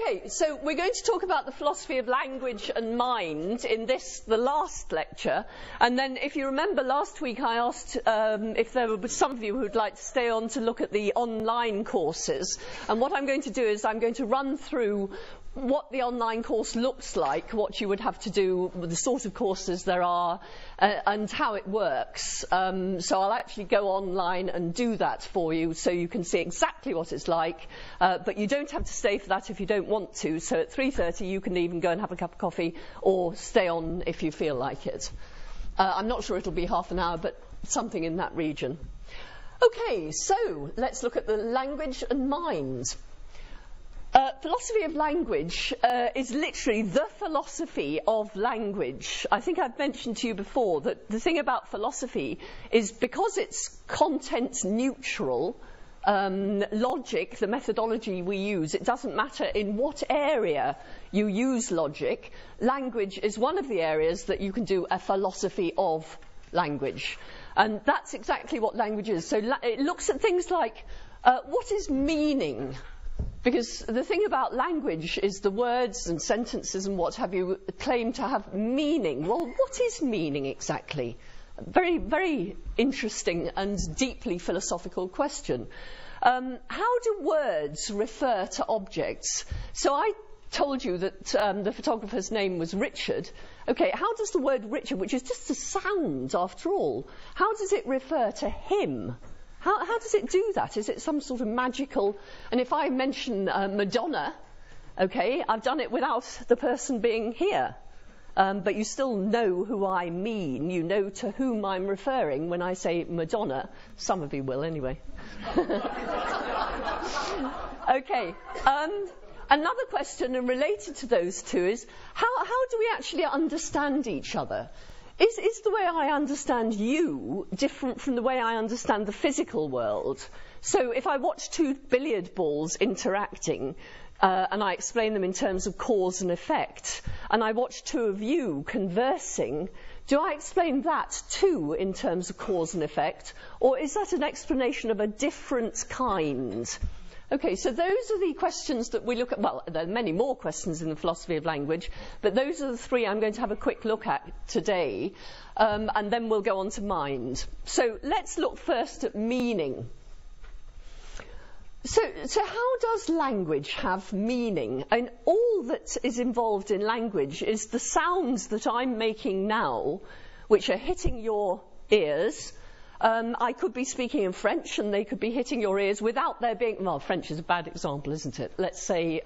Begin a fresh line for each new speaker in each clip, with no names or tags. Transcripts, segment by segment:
Okay, so we're going to talk about the philosophy of language and mind in the last lecture. And then, if you remember, last week I asked if there were some of you who'd like to stay on to look at the online courses. And what I'm going to do is I'm going to run through what the online course looks like, what you would have to do, the sort of courses there are, and how it works. So I'll actually go online and do that for you so you can see exactly what it's like, but you don't have to stay for that if you don't want to. So at 3:30 you can even go and have a cup of coffee or stay on if you feel like it. I'm not sure it'll be half an hour, but something in that region. Okay, so let's look at the language and mind. Philosophy of language is literally the philosophy of language. I think I've mentioned to you before that the thing about philosophy is because it's content neutral, logic, the methodology we use, it doesn't matter in what area you use logic. Language is one of the areas that you can do a philosophy of language. And that's exactly what language is. So it looks at things like what is meaning? Because the thing about language is the words and sentences and what have you claim to have meaning. Well, what is meaning exactly? Very, very interesting and deeply philosophical question. How do words refer to objects? So I told you that the photographer's name was Richard. Okay, how does the word Richard, which is just a sound after all, how does it refer to him? How does it do that? Is it some sort of magical... And if I mention Madonna, okay, I've done it without the person being here. But you still know who I mean. You know to whom I'm referring when I say Madonna. Some of you will, anyway. Okay. Another question, and related to those two, is how do we actually understand each other? Is the way I understand you different from the way I understand the physical world? So if I watch two billiard balls interacting, and I explain them in terms of cause and effect, and I watch two of you conversing, do I explain that too in terms of cause and effect? Or is that an explanation of a different kind? Okay, so those are the questions that we look at. Well, there are many more questions in the philosophy of language, but those are the three I'm going to have a quick look at today, and then we'll go on to mind. So let's look first at meaning. So how does language have meaning? And all that is involved in language is the sounds that I'm making now, which are hitting your ears. I could be speaking in French and they could be hitting your ears without there being... Well, French is a bad example, isn't it? Let's say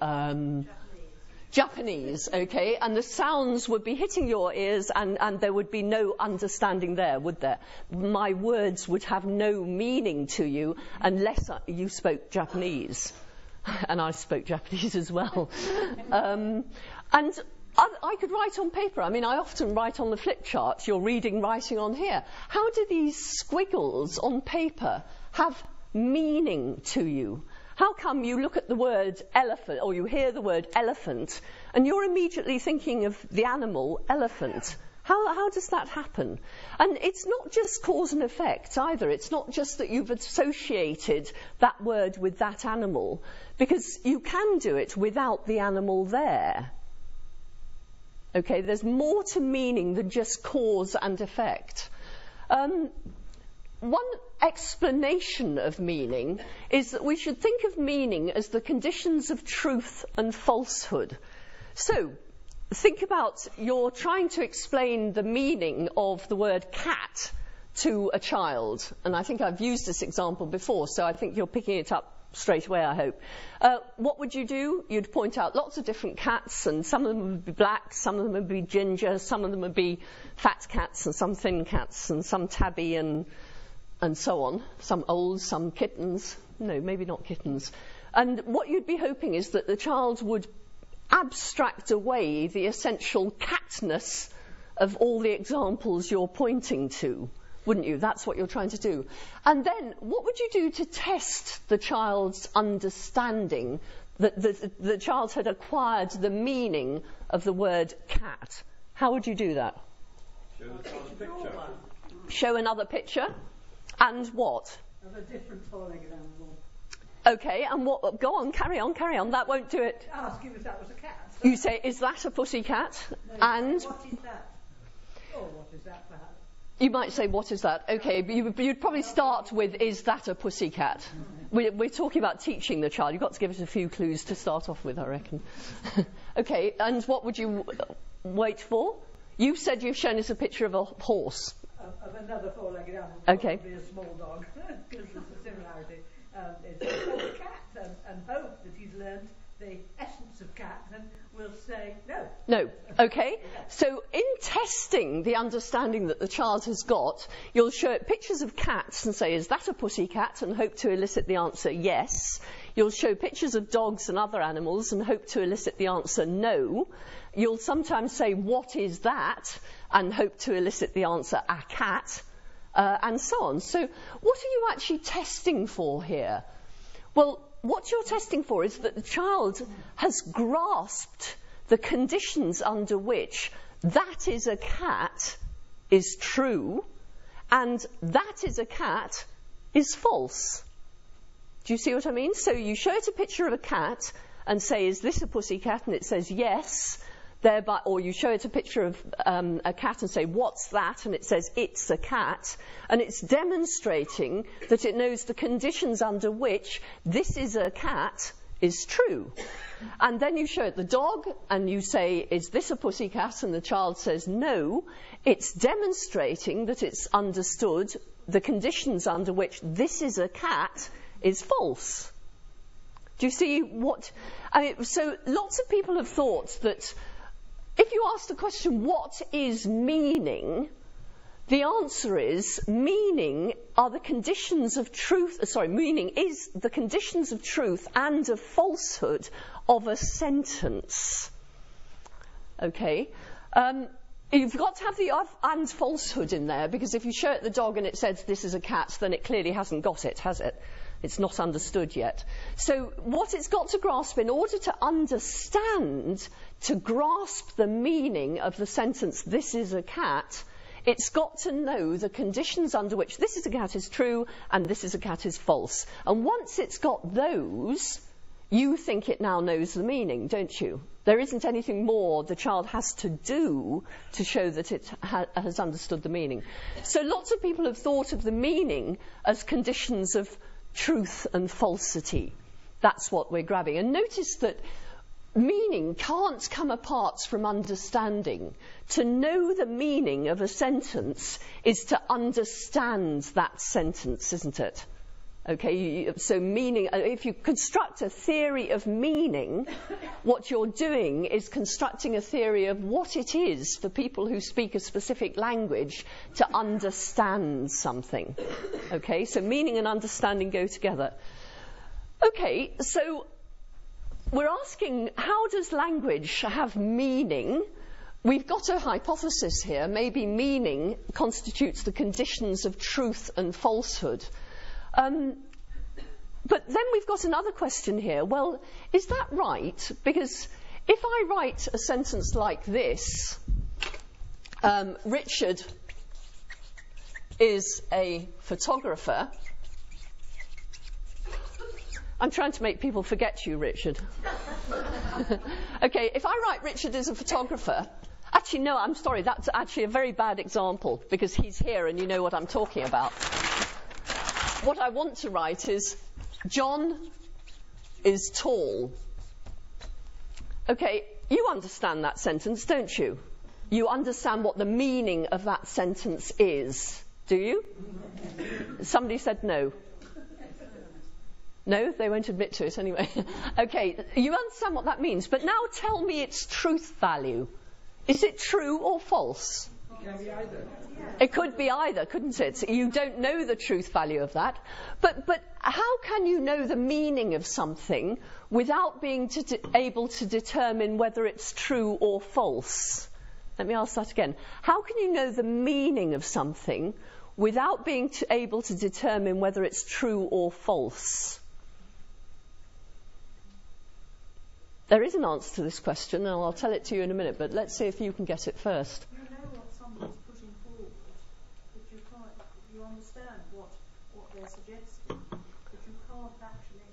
Japanese, okay? And the sounds would be hitting your ears and there would be no understanding there, would there? My words would have no meaning to you unless you spoke Japanese. And I spoke Japanese as well. And I could write on paper. I mean, I often write on the flip chart. You're writing on here. How do these squiggles on paper have meaning to you? How come you look at the word elephant, or you hear the word elephant, and you're immediately thinking of the animal elephant? How does that happen? And it's not just cause and effect either. It's not just that you've associated that word with that animal, because you can do it without the animal there. Okay, there's more to meaning than just cause and effect. One explanation of meaning is that we should think of meaning as the conditions of truth and falsehood. So, think about you're trying to explain the meaning of the word cat to a child. And I think I've used this example before, so I think you're picking it up straight away, I hope. What would you do? You'd point out lots of different cats, and some of them would be black, some of them would be ginger, some of them would be fat cats, and some thin cats, and some tabby, and so on. Some old, some kittens. No, maybe not kittens. And what you'd be hoping is that the child would abstract away the essential catness of all the examples you're pointing to. Wouldn't you? That's what you're trying to do. And then, what would you do to test the child's understanding that the child had acquired the meaning of the word cat? How would you do that?
Show the child a picture.
Show another picture. And what?
Of a different four-legged animal.
Okay, and what? Go on, carry on. That won't do it.
Ask him if that was a cat.
You say, is that a pussycat?
No,
And
what is that? Oh, what is that, perhaps?
you might say, what is that? Okay, but you'd probably start with, is that a pussycat? We're talking about teaching the child. You've got to give us a few clues to start off with, I reckon. Okay, and what would you wait for? You said you've shown us a picture of a horse.
Of another four-legged animal.
Okay.
Probably a small dog, because there's a similarity. It's a cat, and hope that he's learned the essence of cat, and we'll say no.
No. Okay. So in testing the understanding that the child has got, you'll show it pictures of cats and say, is that a pussycat? And hope to elicit the answer, yes. You'll show pictures of dogs and other animals and hope to elicit the answer, no. You'll sometimes say, what is that? And hope to elicit the answer, a cat, and so on. So what are you actually testing for here? Well, what you're testing for is that the child has grasped the conditions under which that is a cat is true and that is a cat is false. Do you see what I mean? So you show it a picture of a cat and say, is this a pussycat? And it says yes. Thereby, or you show it a picture of a cat and say, what's that? And it says, it's a cat. And it's demonstrating that it knows the conditions under which this is a cat is true. And then you show it the dog and you say, is this a pussycat? And the child says, no. It's demonstrating that it's understood the conditions under which this is a cat is false. Do you see what? So lots of people have thought that if you ask the question, what is meaning? The answer is, meaning are the conditions of truth, meaning is the conditions of truth and of falsehood of a sentence. Okay? You've got to have the of and falsehood in there, because if you show it the dog and it says this is a cat, then it clearly hasn't got it, has it? It's not understood yet. So what it's got to grasp in order to understand, to grasp the meaning of the sentence, this is a cat, it's got to know the conditions under which this is a cat is true and this is a cat is false. And once it's got those, you think it now knows the meaning, don't you? There isn't anything more the child has to do to show that it has understood the meaning. So lots of people have thought of the meaning as conditions of truth and falsity. That's what we're grabbing. And notice that meaning can't come apart from understanding. To know the meaning of a sentence is to understand that sentence, isn't it? Okay, so meaning, if you construct a theory of meaning, what you're doing is constructing a theory of what it is for people who speak a specific language to understand something. Okay, so meaning and understanding go together. Okay, so we're asking, how does language have meaning? We've got a hypothesis here. Maybe meaning constitutes the conditions of truth and falsehood. But then we've got another question here. Well, is that right? Because if I write a sentence like this, Richard is a photographer. I'm trying to make people forget you, Richard. Okay, if I write Richard is a photographer, actually, no, I'm sorry, that's actually a very bad example because he's here and you know what I'm talking about. What I want to write is John is tall. Okay, you understand that sentence, don't you? You understand what the meaning of that sentence is, do you? Somebody said no. No, they won't admit to it anyway. Okay, you understand what that means, but now tell me its truth value. Is it true or false?
It can be either.
It could be either, couldn't it? You don't know the truth value of that. But how can you know the meaning of something without being able to determine whether it's true or false? Let me ask that again. How can you know the meaning of something without being able to determine whether it's true or false? There is an answer to this question, and I'll tell it to you in a minute, but let's see if you can get it first.
You know what someone's putting forward, but you understand what they're suggesting, but you can't actually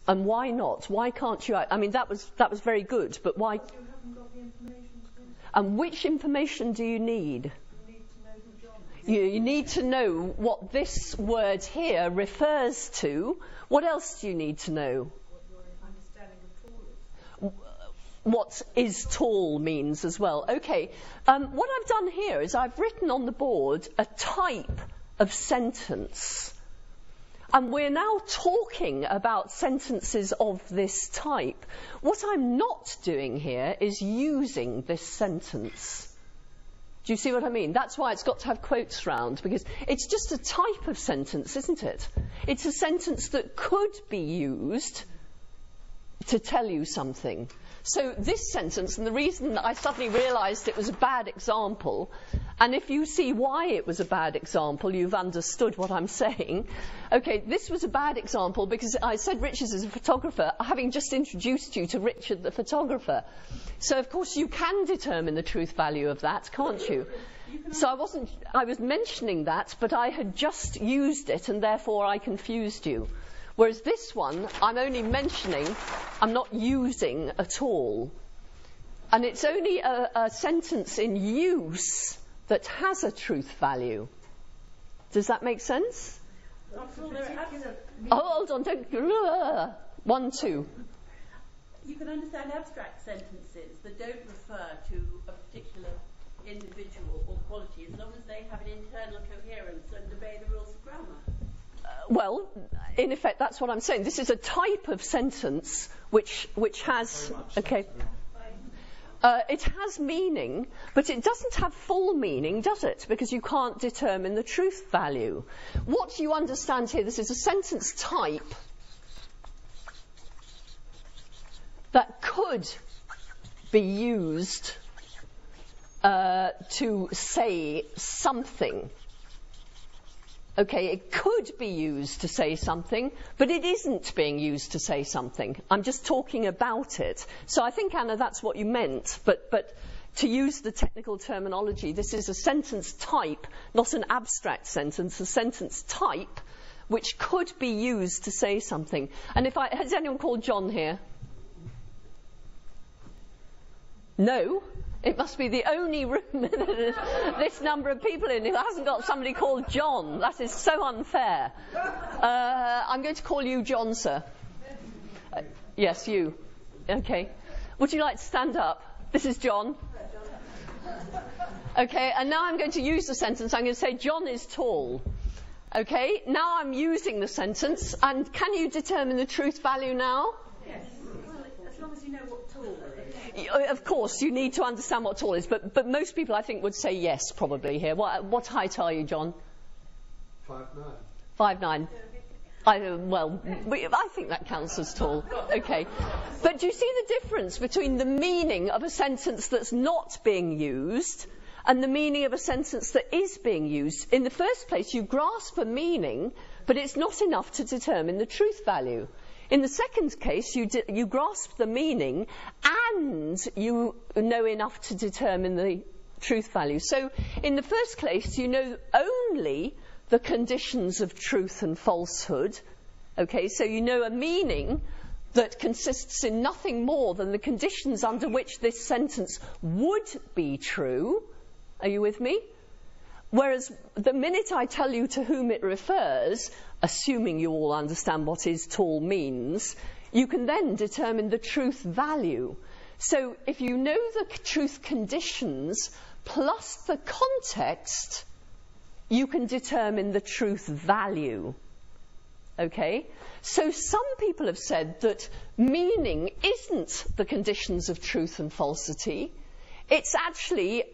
And why not? Why can't you? I mean, that was very good, but why?
You haven't got the information to.
And which information do you need?
You need to know who John is.
You need to know what this word here refers to. What else do you need to know?
What your understanding of tall is.
What is tall means as well. Okay, what I've done here is I've written on the board a type of sentence. And we're now talking about sentences of this type. What I'm not doing here is using this sentence. Do you see what I mean? That's why it's got to have quotes round, because it's just a type of sentence, isn't it? It's a sentence that could be used to tell you something. So this sentence, and the reason that I suddenly realised it was a bad example, and if you see why it was a bad example, you've understood what I'm saying. Okay, this was a bad example because I said Richard is a photographer, having just introduced you to Richard the photographer. So of course you can determine the truth value of that, can't you? So I was mentioning that, but I had just used it and therefore I confused you. Whereas this one, I'm only mentioning, I'm not using at all. And it's only a sentence in use that has a truth value. Does that make sense? Oh, hold on, don't... 1, 2.
You can understand abstract sentences that don't refer to a particular individual or quality as long as they have an internal coherence and obey the rules of grammar.
Well, in effect, that's what I'm saying. This is a type of sentence which has... Okay. It has meaning, but it doesn't have full meaning, does it? Because you can't determine the truth value. What you understand here, this is a sentence type that could be used to say something. Okay, it could be used to say something, but it isn't being used to say something. I'm just talking about it. So I think, Anna, that's what you meant. But to use the technical terminology, this is a sentence type, not an abstract sentence, a sentence type, which could be used to say something. And has anyone called John here? No? It must be the only room this number of people in who hasn't got somebody called John. That is so unfair. I'm going to call you John, sir. Yes, you. Okay. Would you like to stand up? This is John. Okay, and now I'm going to use the sentence. I'm going to say John is tall. Okay, now I'm using the sentence. And can you determine the truth value now?
Yes. Well, as long as you know what tall is.
Of course, you need to understand what tall is, but most people, I think, would say yes, probably here. What height are you, John?
5'9".
5'9". I think that counts as tall. Okay. But do you see the difference between the meaning of a sentence that's not being used and the meaning of a sentence that is being used? In the first place, you grasp a meaning, but it's not enough to determine the truth value. In the second case, you grasp the meaning and you know enough to determine the truth value. So in the first case, you know only the conditions of truth and falsehood. Okay, so you know a meaning that consists in nothing more than the conditions under which this sentence would be true. Are you with me? Whereas the minute I tell you to whom it refers, assuming you all understand what is tall means, you can then determine the truth value. So if you know the truth conditions plus the context, you can determine the truth value. Okay? So some people have said that meaning isn't the conditions of truth and falsity. It's actually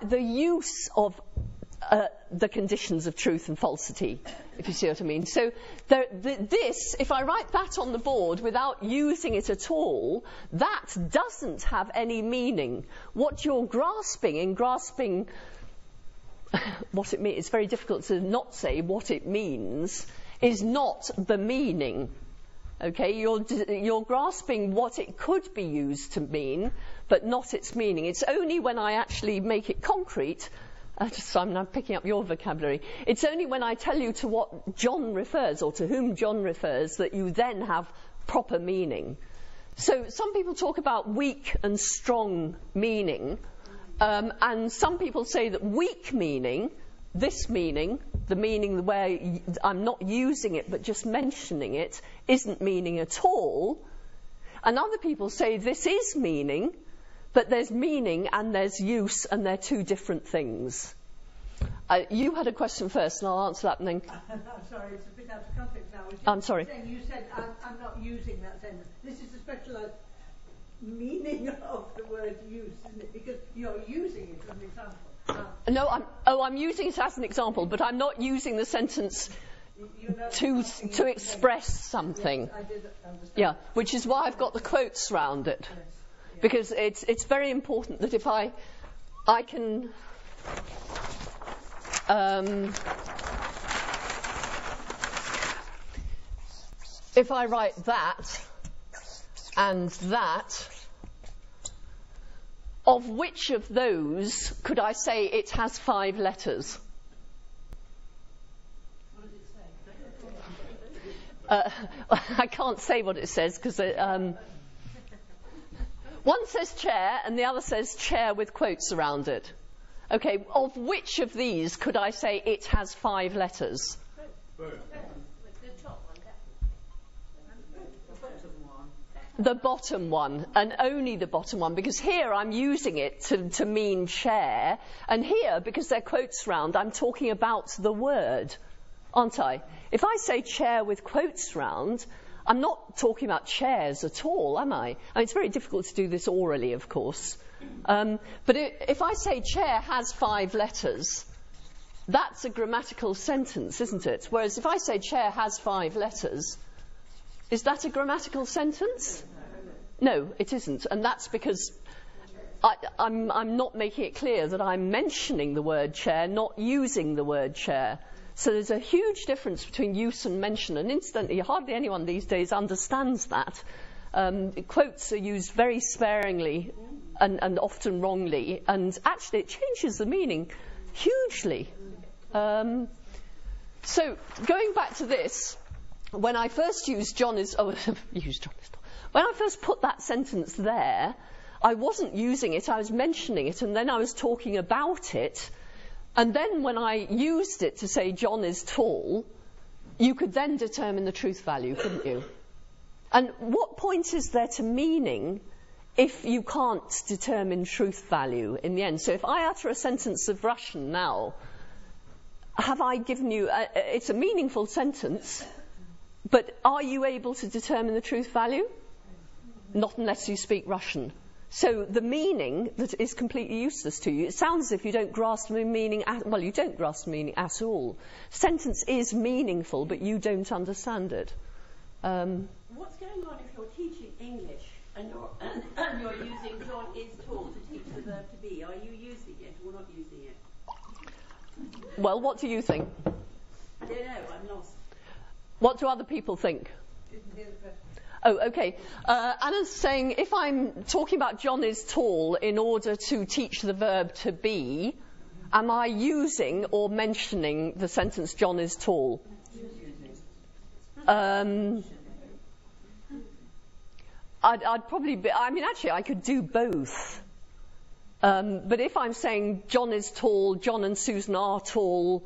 the use of the conditions of truth and falsity, if you see what I mean. So this, if I write that on the board without using it at all, that doesn't have any meaning. What you're grasping in grasping what it means, it's very difficult to not say what it means, is not the meaning. Okay, you're grasping what it could be used to mean, but not its meaning. It's only when I actually make it concrete. So I'm now picking up your vocabulary. It's only when I tell you to what John refers or to whom John refers that you then have proper meaning. So some people talk about weak and strong meaning, and some people say that weak meaning, this meaning, the meaning where I'm not using it but just mentioning it, isn't meaning at all. And other people say this is meaning, but there's meaning and there's use, and they're two different things. You had a question first, and I'll answer that, and then...
I'm sorry, it's a bit out of context now.
I'm sorry.
You said, I'm not using that sentence. This is the specialised meaning of the word use, isn't it? Because you're using it as an example.
No, I'm using it as an example, but I'm not using the sentence to express something.
Yes, I did understand.
Yeah, which is why I've got the quotes around it.
Yes. Yeah.
Because it's very important that if I can... if I write that and that, of which of those could I say it has 5 letters?
What does it say?
I can't say what it says because one says chair and the other says chair with quotes around it. Okay, of which of these could I say it has 5 letters?
The top one,
The bottom one, and only the bottom one, because here I'm using it to mean chair, and here, because there are quotes round, I'm talking about the word, aren't I? If I say chair with quotes round, I'm not talking about chairs at all, am I? I mean, it's very difficult to do this orally, of course. But if I say chair has 5 letters, that's a grammatical sentence, isn't it? Whereas if I say chair has 5 letters, is that a grammatical sentence? No, it isn't. And that's because I'm not making it clear that I'm mentioning the word chair, not using the word chair. So there's a huge difference between use and mention. And incidentally, hardly anyone these days understands that. Quotes are used very sparingly and often wrongly. And actually, it changes the meaning hugely. So going back to this, when I first used John is... Oh, when I first put that sentence there, I wasn't using it, I was mentioning it, and then I was talking about it. And then when I used it to say John is tall, you could then determine the truth value, couldn't you? And what point is there to meaning if you can't determine truth value in the end? So if I utter a sentence of Russian now, have I given you... it's a meaningful sentence, but are you able to determine the truth value? Not unless you speak Russian. So the meaning that is completely useless to you. It sounds as if you don't grasp the meaning well, you don't grasp the meaning at all. Sentence is meaningful, but you don't understand it.
What's going on if you're teaching English and you're using John is tall to teach the verb to be? Are you using it or not using it?
Well, what do you think?
I don't know, I'm lost.
What do other people think?
Didn't hear the question.
Oh, okay. Anna's saying, if I'm talking about John is tall in order to teach the verb to be, am I using or mentioning the sentence John is tall? I'd probably be... I mean, actually, I could do both. But if I'm saying John is tall, John and Susan are tall,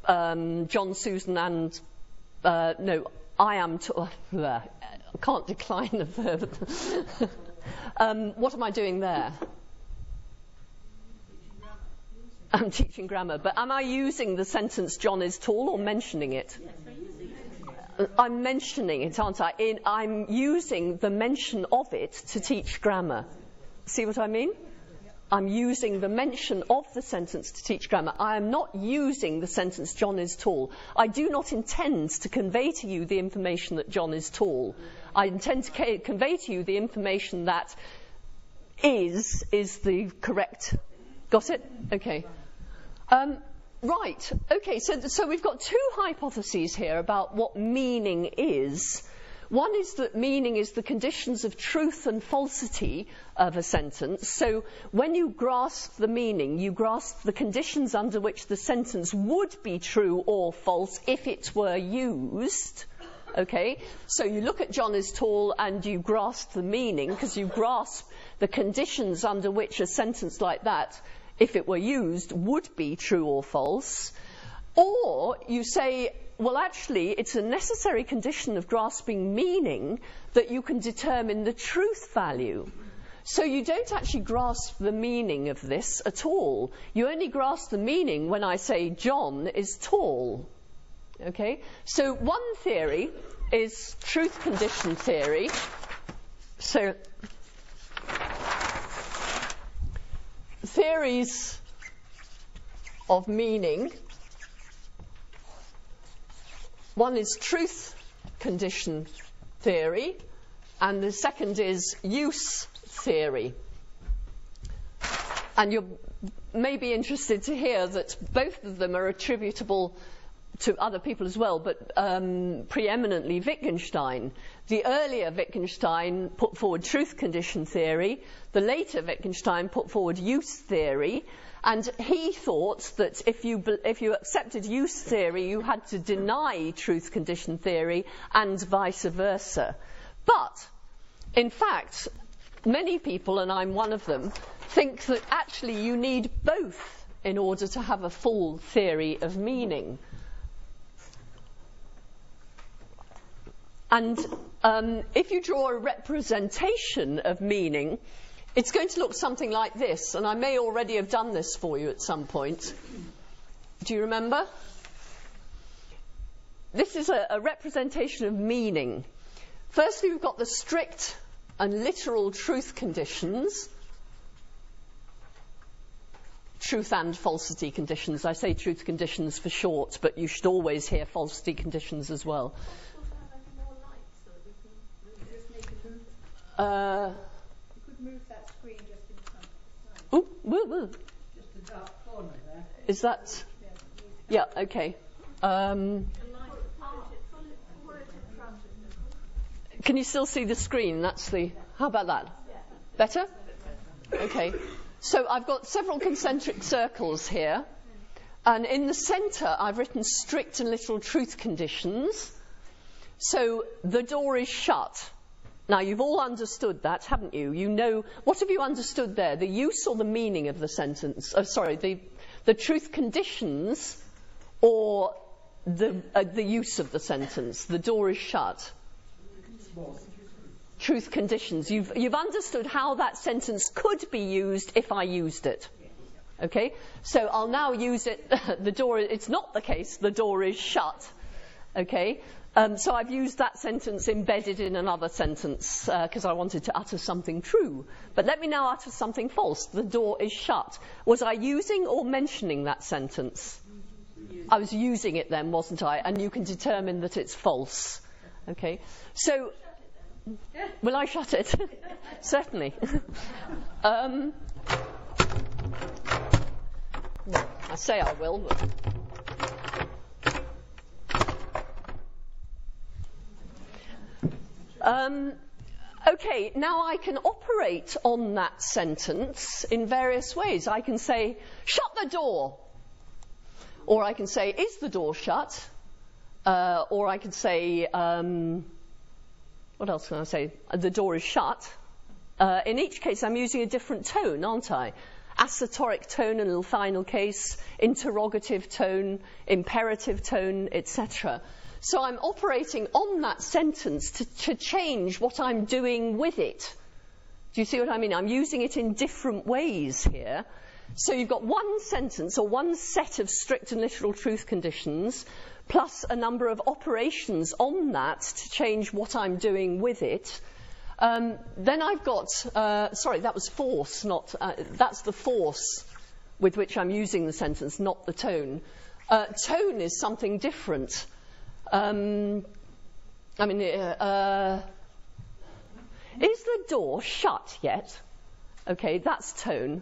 John, Susan and... no, I am tall... I can't decline the verb. What am I doing there? I'm teaching grammar. But am I using the sentence John is tall or mentioning it?
Yes, we're using it.
I'm mentioning it, aren't I? I'm using the mention of it to teach grammar. See what I mean? I'm using the mention of the sentence to teach grammar. I am not using the sentence John is tall. I do not intend to convey to you the information that John is tall. I intend to convey to you the information that is the correct... Got it? Okay. Right. Okay, so we've got 2 hypotheses here about what meaning is. One is that meaning is the conditions of truth and falsity of a sentence. So when you grasp the meaning, you grasp the conditions under which the sentence would be true or false if it were used. Okay, so you look at John is tall and you grasp the meaning, because you grasp the conditions under which a sentence like that, if it were used, would be true or false. Or you say, well, actually, it's a necessary condition of grasping meaning that you can determine the truth value. So you don't actually grasp the meaning of this at all. You only grasp the meaning when I say John is tall. Okay? So one theory is truth condition theory. So theories of meaning. One is truth condition theory, and the second is use theory. And you may be interested to hear that both of them are attributable to other people as well, but preeminently Wittgenstein. The earlier Wittgenstein put forward truth condition theory. The later Wittgenstein put forward use theory. And he thought that if you accepted use theory, you had to deny truth condition theory, and vice versa. But, in fact, many people, and I'm one of them, think that actually you need both in order to have a full theory of meaning. And if you draw a representation of meaning, it's going to look something like this, and I may already have done this for you at some point. Do you remember? This is a representation of meaning. Firstly, we've got the strict and literal truth conditions. Truth and falsity conditions. I say truth conditions for short, but you should always hear falsity conditions as well.
You could move that screen just in front of the
Ooh.
Just the dark corner there.
Is that? Yeah, okay. Can you still see the screen? How about that? Better? Okay. So I've got several concentric circles here. And in the centre, I've written strict and literal truth conditions. So the door is shut. Now, you've all understood that, haven't you? You know, what have you understood there? The use or the meaning of the sentence? The truth conditions or the use of the sentence? The door is shut. Truth conditions. You've understood how that sentence could be used if I used it. Okay? So I'll now use it. It's not the case. The door is shut. Okay? So I've used that sentence embedded in another sentence because I wanted to utter something true. But let me now utter something false. The door is shut. Was I using or mentioning that sentence? I was using it then, wasn't I? And you can determine that it's false. Okay? So, will I shut it? Certainly. I say I will, but... Okay, now I can operate on that sentence in various ways. I can say, shut the door. Or I can say, is the door shut? Or I can say, what else can I say? The door is shut. In each case, I'm using a different tone, aren't I? Assertoric tone in the final case, interrogative tone, imperative tone, etc. So I'm operating on that sentence to change what I'm doing with it. Do you see what I mean? I'm using it in different ways here. So you've got one sentence or one set of strict and literal truth conditions plus a number of operations on that to change what I'm doing with it. Then I've got, that was force, that's the force with which I'm using the sentence, not the tone. Tone is something different. Is the door shut yet? Okay, that's tone.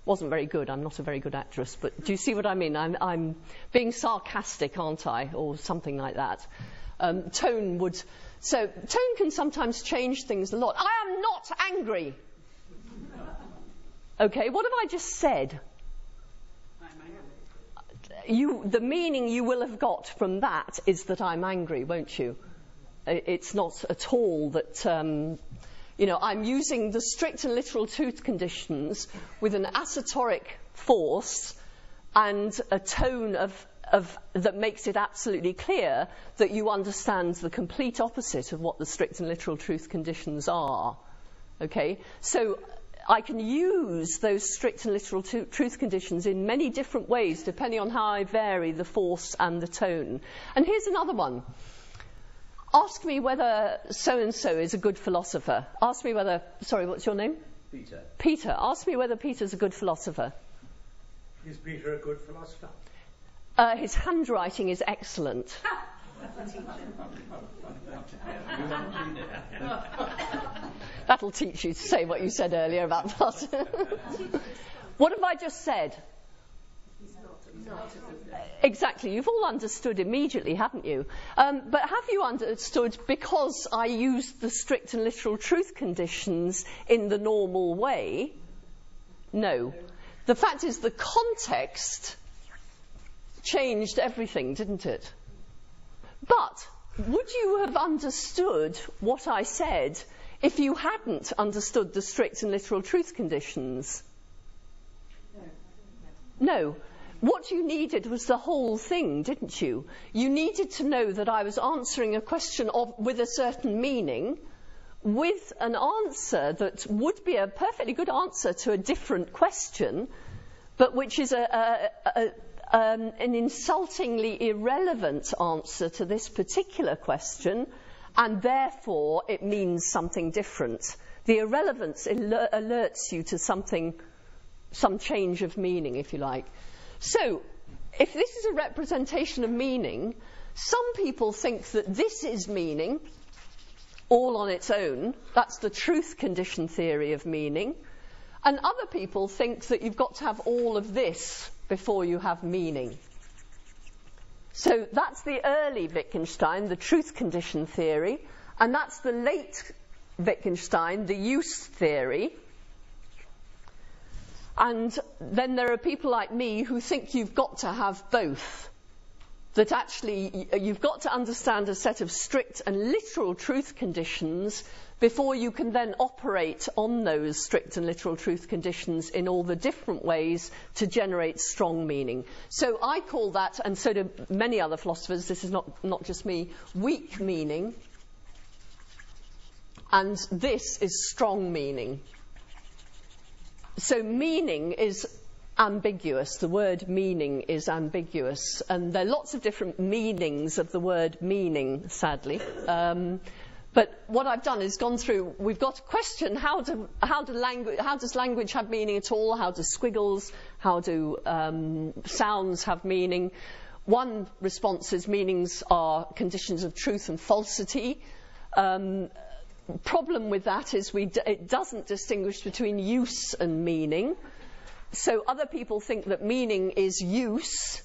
Wasn't very good. I'm not a very good actress, but do you see what I mean? I'm being sarcastic, aren't I? Or something like that. Tone can sometimes change things a lot. I am not angry. Okay, what have I just said? The meaning you will have got from that is that I'm angry, won't you? it's not at all that, I'm using the strict and literal truth conditions with an assoteric force and a tone of that makes it absolutely clear that you understand the complete opposite of what the strict and literal truth conditions are. Okay? So I can use those strict and literal truth conditions in many different ways, depending on how I vary the force and the tone. And here's another one. Ask me whether so-and-so is a good philosopher. Ask me whether... Sorry, what's your name?
Peter.
Peter. Ask me whether Peter's a good philosopher.
Is Peter a good philosopher?
His handwriting is excellent. That'll teach you to say what you said earlier about philosophy. What have I just said? Exactly. You've all understood immediately, haven't you? But have you understood because I used the strict and literal truth conditions in the normal way? No. The fact is the context changed everything, didn't it? But would you have understood what I said if you hadn't understood the strict and literal truth conditions? No. What you needed was the whole thing, didn't you? You needed to know that I was answering a question with a certain meaning, with an answer that would be a perfectly good answer to a different question, but which is an insultingly irrelevant answer to this particular question, and therefore it means something different. The irrelevance alerts you to something, some change of meaning, if you like. So, if this is a representation of meaning, some people think that this is meaning, all on its own. That's the truth condition theory of meaning. And other people think that you've got to have all of this before you have meaning. So that's the early Wittgenstein, the truth condition theory, and that's the late Wittgenstein, the use theory. And then there are people like me who think you've got to have both. That actually you've got to understand a set of strict and literal truth conditions before you can then operate on those strict and literal truth conditions in all the different ways to generate strong meaning. So I call that, and so do many other philosophers, this is not just me, weak meaning. And this is strong meaning. So meaning is ambiguous. The word meaning is ambiguous. And there are lots of different meanings of the word meaning, sadly. But what I've done is gone through, we've got a question, how does language have meaning at all? How do squiggles, how do sounds have meaning? One response is meanings are conditions of truth and falsity. Problem with that is it doesn't distinguish between use and meaning. So other people think that meaning is use.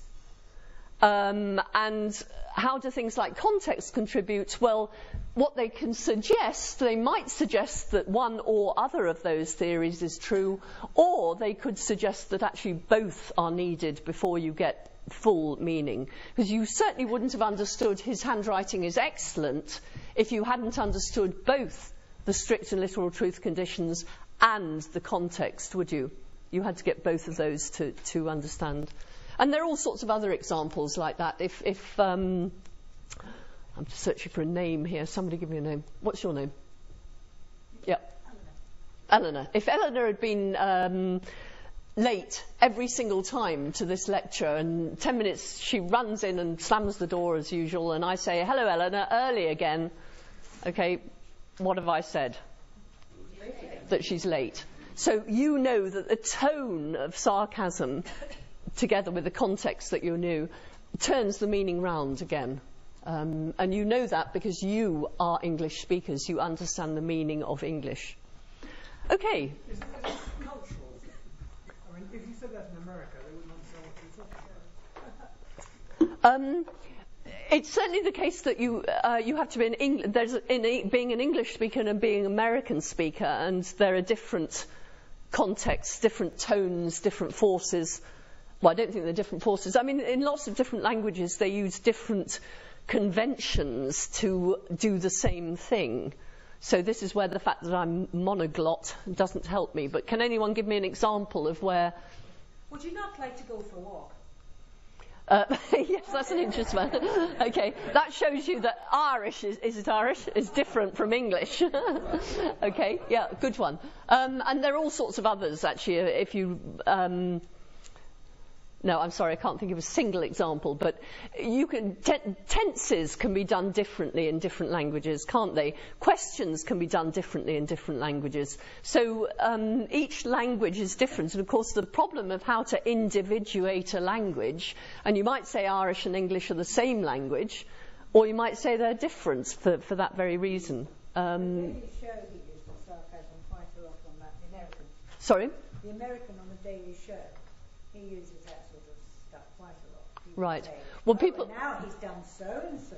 And how do things like context contribute? Well, what they can suggest, they might suggest that one or other of those theories is true, or they could suggest that actually both are needed before you get full meaning. Because you certainly wouldn't have understood his handwriting is excellent if you hadn't understood both the strict and literal truth conditions and the context, would you? You had to get both of those to understand. And there are all sorts of other examples like that. If I'm just searching for a name here. Somebody give me a name. What's your name? Yeah. Eleanor. If Eleanor had been late every single time to this lecture, and 10 minutes she runs in and slams the door as usual, and I say, hello Eleanor, early again. Okay, what have I said? That she's late. So you know that the tone of sarcasm, together with the context that you knew, turns the meaning round again. And you know that because you are English speakers. You understand the meaning of English. Okay.
Is it cultural? I mean, if you said that in America, they wouldn't understand what you're talking about.
It's certainly the case that you have to be being an English speaker and being an American speaker, and there are different contexts, different tones, different forces. Well, I don't think they're different forces. I mean, in lots of different languages, they use different conventions to do the same thing. So this is where the fact that I'm monoglot doesn't help me. But can anyone give me an example of where...
Would you not like to go for a walk?
Yes, that's an interesting one. Okay, that shows you that Irish, is it Irish? Is different from English. Okay, yeah, good one. And there are all sorts of others, actually, if you... No, I'm sorry, I can't think of a single example, but you can tenses can be done differently in different languages, can't they? Questions can be done differently in different languages. So each language is different, and of course the problem of how to individuate a language, and you might say Irish and English are the same language, or you might say they're different for that very reason.
The Daily Show, he used the sarcasm quite a lot on that. The American.
Sorry?
The American on the Daily Show, he uses that sort of stuff quite a lot. People
Right.
say,
Well, people...
now he's done so and so.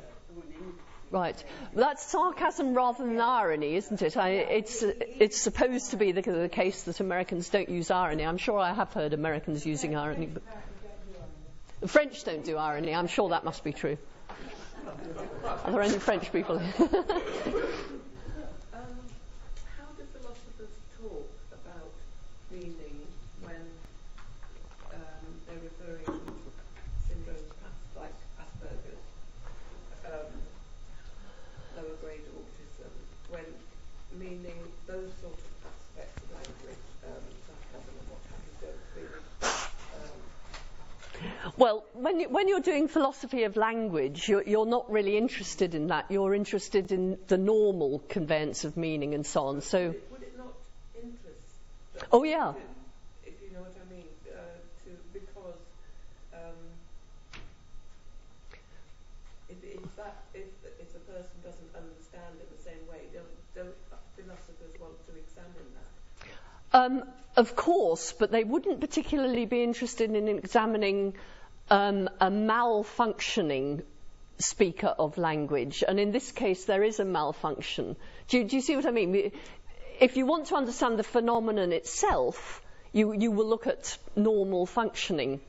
Right. That's sarcasm rather than irony, isn't it? It's supposed to be the case that Americans don't use irony. I'm sure I have heard Americans using irony, but the French don't do irony. I'm sure that must be true. Are there any French people here?
How do philosophers talk about meaning when they're referring to syndromes perhaps like Asperger's, lower grade autism, when meaning those sort of aspects of language, sarcasm and what have you, don't really...
Well, when you're doing philosophy of language, you're not really interested in that. You're interested in the normal conveyance of meaning and so on. So,
would it not interest them?
Oh, yeah.
If you know what I mean, because if a person doesn't understand it the same way, don't philosophers want to examine that?
Of course, but they wouldn't particularly be interested in examining a malfunctioning speaker of language. And in this case, there is a malfunction. Do you see what I mean? If you want to understand the phenomenon itself, you will look at normal functioning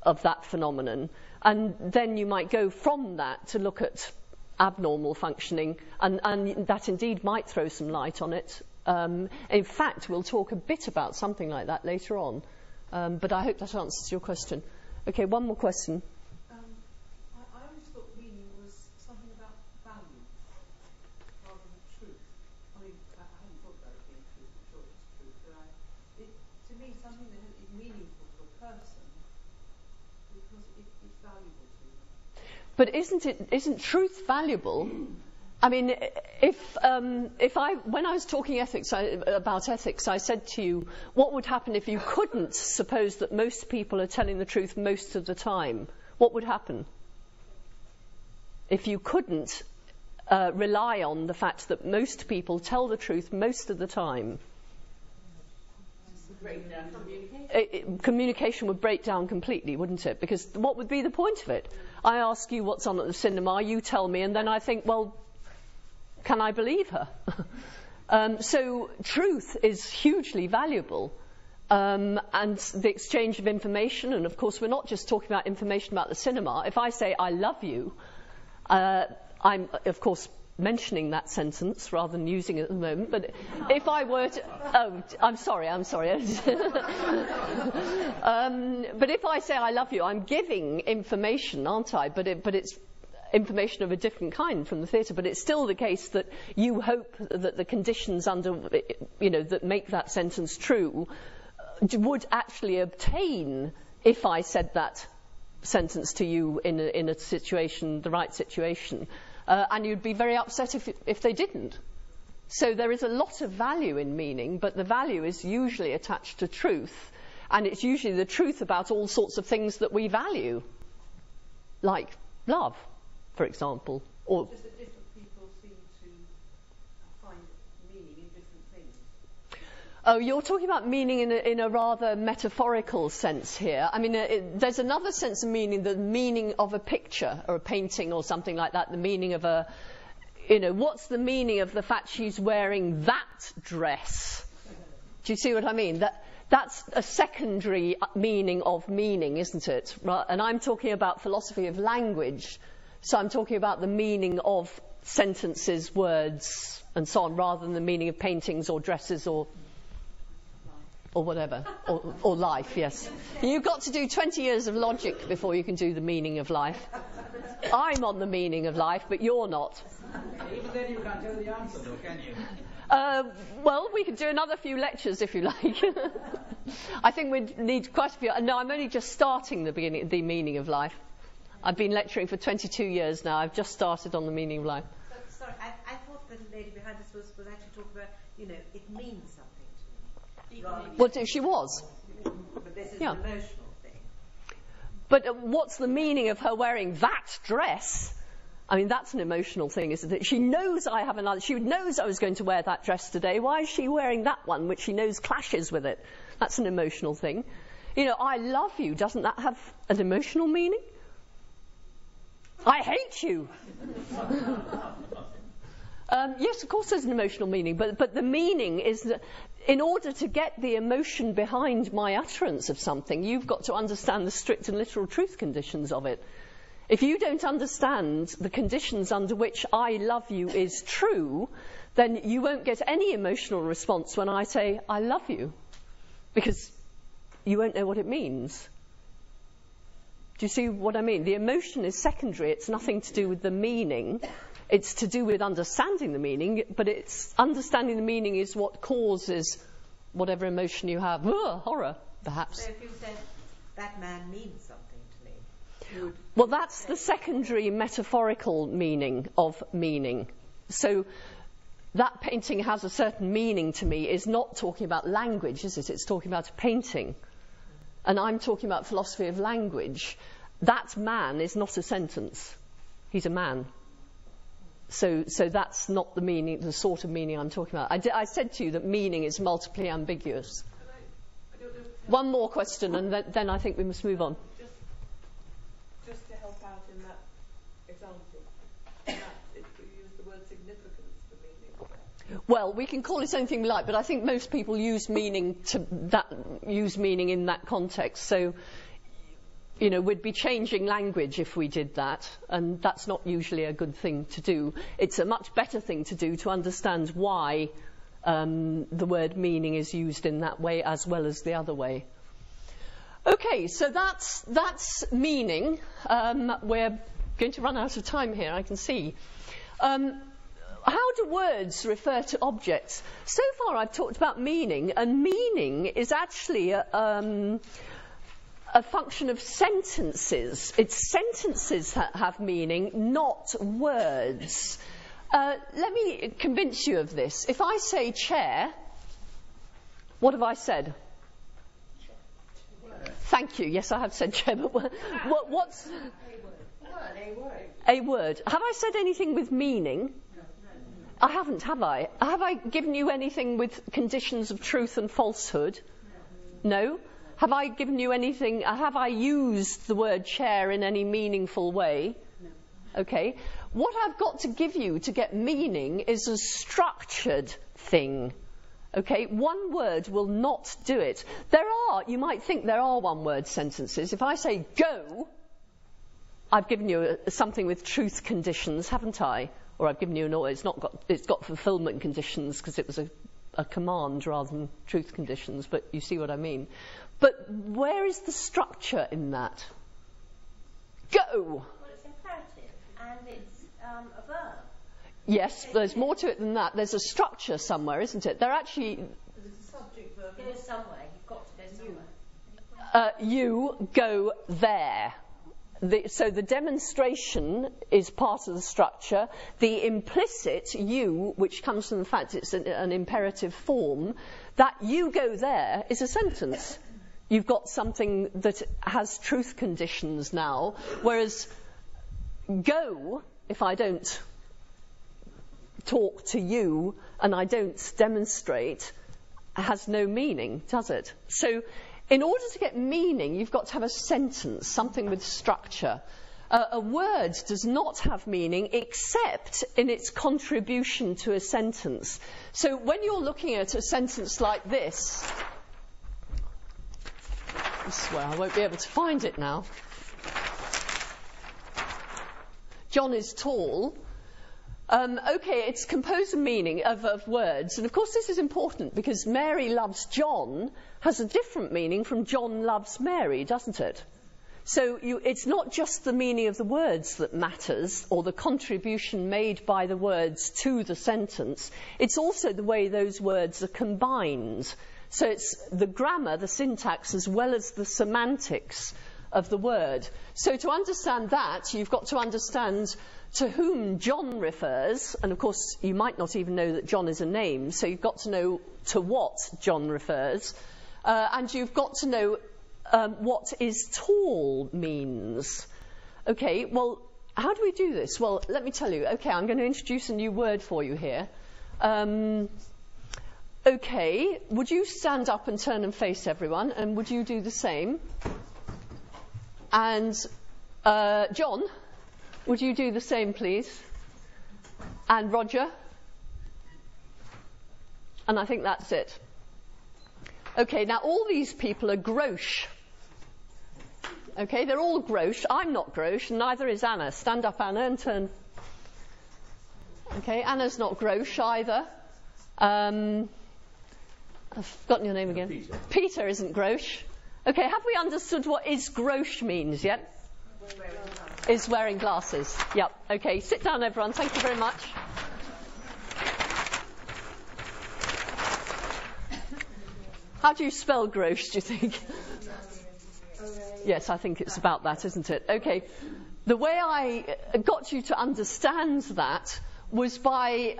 of that phenomenon. And then you might go from that to look at abnormal functioning. And that indeed might throw some light on it. In fact, we'll talk a bit about something like that later on. But I hope that answers your question. Okay, one more question.
I always thought meaning was something about value rather than truth. I mean, I haven't thought about it being truth, I'm sure it's truth, but to me, something that is meaningful to a person because it's valuable to them.
But isn't truth valuable? I mean, when I was talking about ethics, I said to you, what would happen if you couldn't suppose that most people are telling the truth most of the time? What would happen? If you couldn't rely on the fact that most people tell the truth most of the time? Communication would break down completely, wouldn't it? Because what would be the point of it? I ask you what's on at the cinema, you tell me, and then I think, well, can I believe her? So truth is hugely valuable. And the exchange of information, and of course we're not just talking about information about the cinema. If I say I love you, I'm of course mentioning that sentence rather than using it at the moment. But if I were to... Oh, I'm sorry. But if I say I love you, I'm giving information, aren't I? But it's information of a different kind from the theatre, but it's still the case that you hope that the conditions under, that make that sentence true would actually obtain if I said that sentence to you in a situation, the right situation, and you'd be very upset if they didn't. So there is a lot of value in meaning, but the value is usually attached to truth, and it's usually the truth about all sorts of things that we value, like love, for example. Or
Just that different people seem to find meaning in different things.
Oh, you're talking about meaning in a rather metaphorical sense here. I mean, there's another sense of meaning, the meaning of a picture or a painting or something like that, the meaning of a, what's the meaning of the fact she's wearing that dress? Do you see what I mean? That's a secondary meaning of meaning, isn't it? Right? And I'm talking about philosophy of language. So I'm talking about the meaning of sentences, words, and so on, rather than the meaning of paintings or dresses or whatever, or life, yes. You've got to do 20 years of logic before you can do the meaning of life. I'm on the meaning of life, but you're not.
Even then you can't tell the answer, though, can you?
Well, we could do another few lectures if you like. I think we'd need quite a few. No, I'm only just starting the meaning of life. I've been lecturing for 22 years now. I've just started on the meaning of life.
So, sorry, I thought the lady behind us was actually talking about, it means something to me.
Well, she was.
But this is an emotional thing.
But what's the meaning of her wearing that dress? I mean, that's an emotional thing, isn't it? She knows I have another. She knows I was going to wear that dress today. Why is she wearing that one, which she knows clashes with it? That's an emotional thing. I love you. Doesn't that have an emotional meaning? I hate you. Yes, of course there's an emotional meaning, but the meaning is that in order to get the emotion behind my utterance of something, you've got to understand the strict and literal truth conditions of it. If you don't understand the conditions under which I love you is true, then you won't get any emotional response when I say I love you, because you won't know what it means. Do you see what I mean? The emotion is secondary. It's nothing to do with the meaning. It's to do with understanding the meaning, but it's understanding the meaning is what causes whatever emotion you have. Horror, perhaps.
So if you said, that man means something to me.
Well, that's the secondary metaphorical meaning of meaning. So that painting has a certain meaning to me is not talking about language, is it? It's talking about a painting. And I'm talking about philosophy of language. That man is not a sentence. He's a man. So that's not the meaning, the sort of meaning I'm talking about. I said to you that meaning is multiply ambiguous. One more question, and then I think we must move on.
Just to help out in that example, you use the word significance for meaning.
Well, we can call it anything we like, but I think most people use meaning in that context. So, we'd be changing language if we did that, and that's not usually a good thing to do. It's a much better thing to do to understand why the word meaning is used in that way as well as the other way. Okay, so that's meaning. We're going to run out of time here, I can see. How do words refer to objects? So far I've talked about meaning, and meaning is actually a function of sentences. It's sentences that have meaning, not words. Let me convince you of this. If I say chair, what have I said? Thank you. Yes, I have said chair, but what's... A word. Have I said anything with meaning? I haven't, have I? Have I given you anything with conditions of truth and falsehood? No? Have I given you anything, have I used the word chair in any meaningful way? No. Okay. What I've got to give you to get meaning is a structured thing. Okay, one word will not do it. You might think there are one-word sentences. If I say go, I've given you something with truth conditions, haven't I? Or I've given you it's got fulfillment conditions because it was a command rather than truth conditions, but you see what I mean. But where is the structure in that? Go!
Well, it's imperative, and it's a verb.
Yes, there's more to it than that. There's a structure somewhere, isn't it? There's
a subject verb.
Go somewhere. You've got to go somewhere.
You go there. So the demonstration is part of the structure. The implicit you, which comes from the fact it's an imperative form, that you go there is a sentence. You've got something that has truth conditions now, whereas go, if I don't talk to you and I don't demonstrate, has no meaning, does it? So in order to get meaning, you've got to have a sentence, something with structure. A word does not have meaning except in its contribution to a sentence. So when you're looking at a sentence like this I swear I won't be able to find it now. John is tall. Okay, it's composed of words. And of course this is important because Mary loves John has a different meaning from John loves Mary, doesn't it? So it's not just the meaning of the words that matters, or the contribution made by the words to the sentence. It's also the way those words are combined. So it's the grammar, the syntax, as well as the semantics of the word. So to understand that, you've got to understand to whom John refers, and of course you might not even know that John is a name, so you've got to know to what John refers, and you've got to know what is tall means. Okay, well, how do we do this? Well, let me tell you. Okay, I'm going to introduce a new word for you here. Okay, would you stand up and turn and face everyone, and would you do the same? And John, would you do the same, please? And Roger? And I think that's it. Okay, now all these people are gauche. Okay, they're all gauche. I'm not gauche, and neither is Anna. Stand up, Anna, and turn. Okay, Anna's not gauche either. I've forgotten your name again.
Peter.
Peter isn't gauche. Okay, have we understood what is gauche means yet? Is wearing glasses. Yep. Okay, sit down, everyone. Thank you very much. How do you spell gauche, do you think? Yes, I think it's about that, isn't it? Okay. The way I got you to understand that was by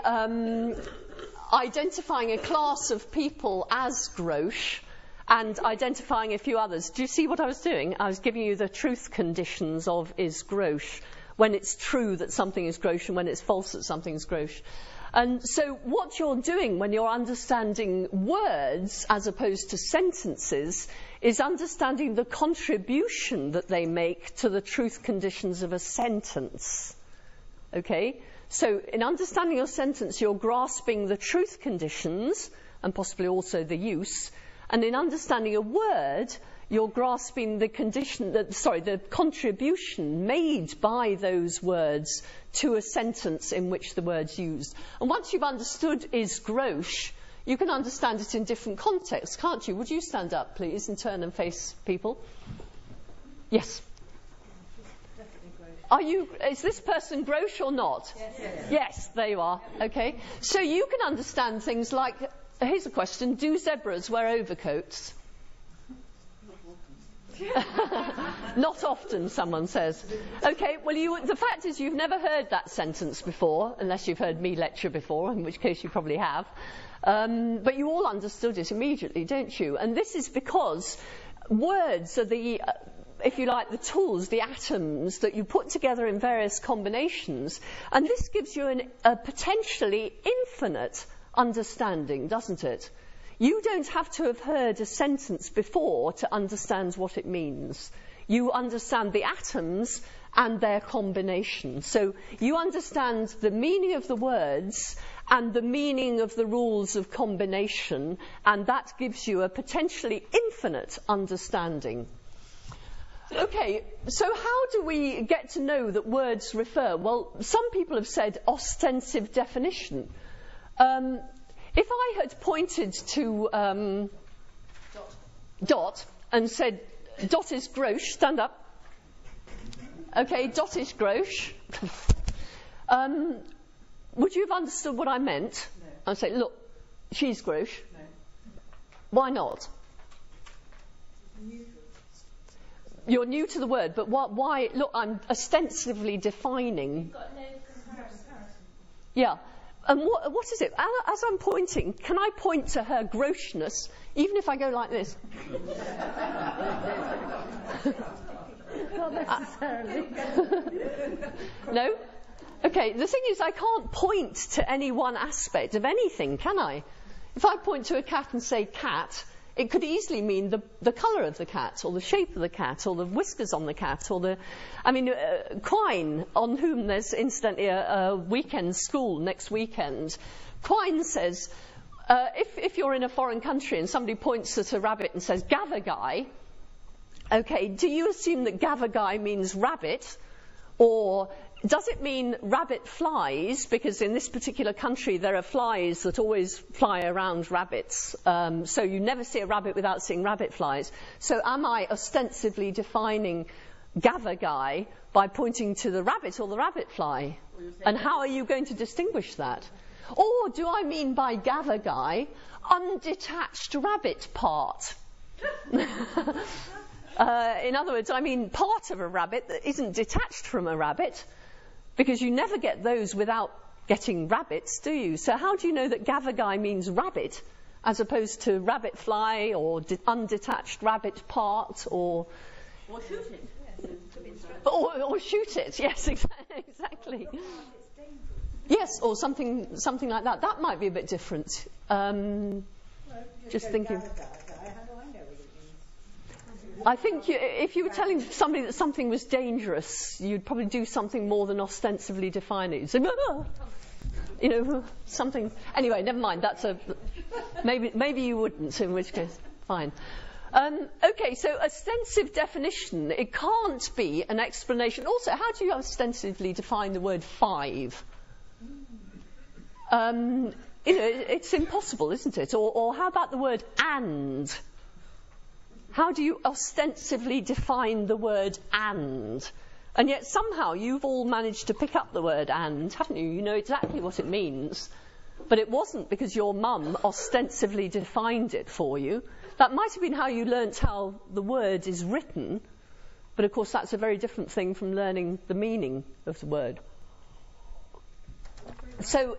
identifying a class of people as gauche and identifying a few others. Do you see what I was doing? I was giving you the truth conditions of is gauche, when it's true that something is gauche and when it's false that something is gauche. And so what you're doing when you're understanding words as opposed to sentences is understanding the contribution that they make to the truth conditions of a sentence. Okay? So in understanding your sentence, you're grasping the truth conditions and possibly also the use. And in understanding a word, you're grasping the the contribution made by those words to a sentence in which the word's used. And once you've understood is gauche, you can understand it in different contexts, can't you? Would you stand up, please, and turn and face people? Yes. Is this person gauche or not?
Yes.
Yes, there you are. Okay. So you can understand things like, here's a question, do zebras wear overcoats? Not often, someone says. Okay, well, the fact is you've never heard that sentence before, unless you've heard me lecture before, in which case you probably have. But you all understood it immediately, don't you? And this is because words are the, if you like, the tools, the atoms that you put together in various combinations. And this gives you a potentially infinite understanding, doesn't it? You don't have to have heard a sentence before to understand what it means. You understand the atoms and their combination. So you understand the meaning of the words and the meaning of the rules of combination, and that gives you a potentially infinite understanding. Okay, so how do we get to know that words refer? Well, some people have said ostensive definition. If I had pointed to Dot and said, Dot is gauche, stand up. Okay, Dot is gauche. Would you have understood what I meant?
No.
I'd say, look, she's gauche.
No.
Why not? You're new to the word, but why? Look, I'm ostensibly defining.
You've got no comparison.
Yeah. And what is it? As I'm pointing, can I point to her gaucheness, even if I go like this?
Not necessarily.
No? Okay, the thing is I can't point to any one aspect of anything, can I? If I point to a cat and say cat, it could easily mean the colour of the cat, or the shape of the cat, or the whiskers on the cat, or Quine, on whom there's incidentally a weekend school next weekend. Quine says, if you're in a foreign country and somebody points at a rabbit and says, Gavagai, okay, do you assume that Gavagai means rabbit? Or does it mean rabbit flies? Because in this particular country there are flies that always fly around rabbits. So you never see a rabbit without seeing rabbit flies. So am I ostensibly defining gavagai by pointing to the rabbit or the rabbit fly? And how are you going to distinguish that? Or do I mean by gavagai undetached rabbit part? In other words, I mean part of a rabbit that isn't detached from a rabbit, because you never get those without getting rabbits, do you? So how do you know that gavagai means rabbit as opposed to rabbit fly or undetached rabbit part or
shoot it?
Or shoot it, yes, exactly. Yes, or something like that. That might be a bit different. Just thinking. I think if you were telling somebody that something was dangerous, you'd probably do something more than ostensibly define it. You'd say, you know, something. Anyway, never mind. That's maybe you wouldn't. In which case, fine. Okay, so ostensive definition. It can't be an explanation. Also, how do you ostensively define the word 5? It's impossible, isn't it? Or how about the word and? How do you ostensively define the word and? And yet somehow you've all managed to pick up the word and, haven't you? You know exactly what it means. But it wasn't because your mum ostensively defined it for you. That might have been how you learnt how the word is written. But of course that's a very different thing from learning the meaning of the word. So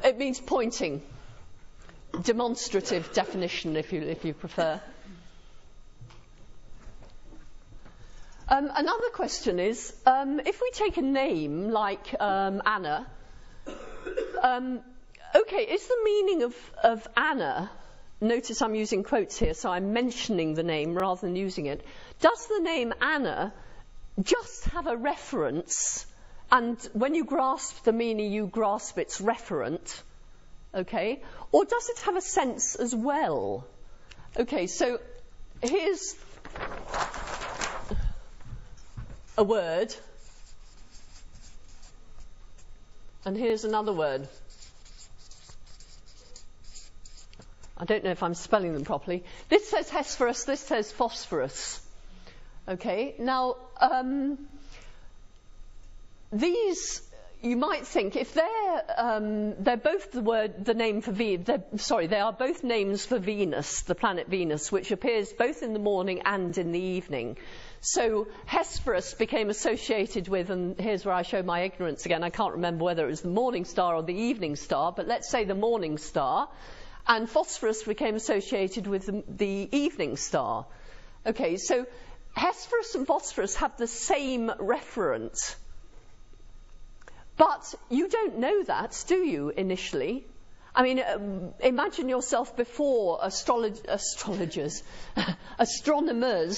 it means pointing. Demonstrative definition, if you prefer. Another question is, if we take a name like Anna, okay, is the meaning of Anna, notice I'm using quotes here, so I'm mentioning the name rather than using it, does the name Anna just have a reference, and when you grasp the meaning, you grasp its referent? Okay, or does it have a sense as well? Okay, so here's a word, and here's another word. I don't know if I'm spelling them properly. This says Hesperus, this says phosphorus. Okay, now these, you might think, if they're both the name for they are both names for Venus, the planet Venus, which appears both in the morning and in the evening. So Hesperus became associated with, and here's where I show my ignorance again, I can't remember whether it was the morning star or the evening star, but let's say the morning star, and phosphorus became associated with the evening star. Okay, so Hesperus and phosphorus have the same referent. But you don't know that, do you, initially? I mean, imagine yourself before astronomers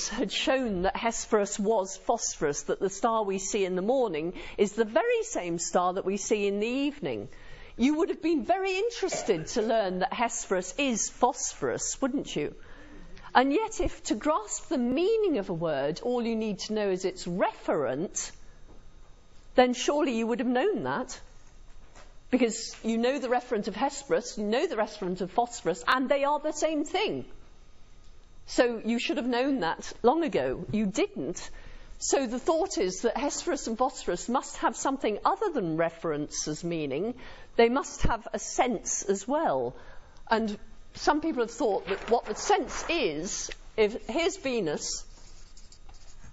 had shown that Hesperus was phosphorus, that the star we see in the morning is the very same star that we see in the evening. You would have been very interested to learn that Hesperus is phosphorus, wouldn't you? And yet, if to grasp the meaning of a word, all you need to know is its referent, then surely you would have known that. Because you know the referent of Hesperus, you know the referent of phosphorus, and they are the same thing. So you should have known that long ago. You didn't. So the thought is that Hesperus and phosphorus must have something other than reference as meaning. They must have a sense as well. And some people have thought that what the sense is, here's Venus,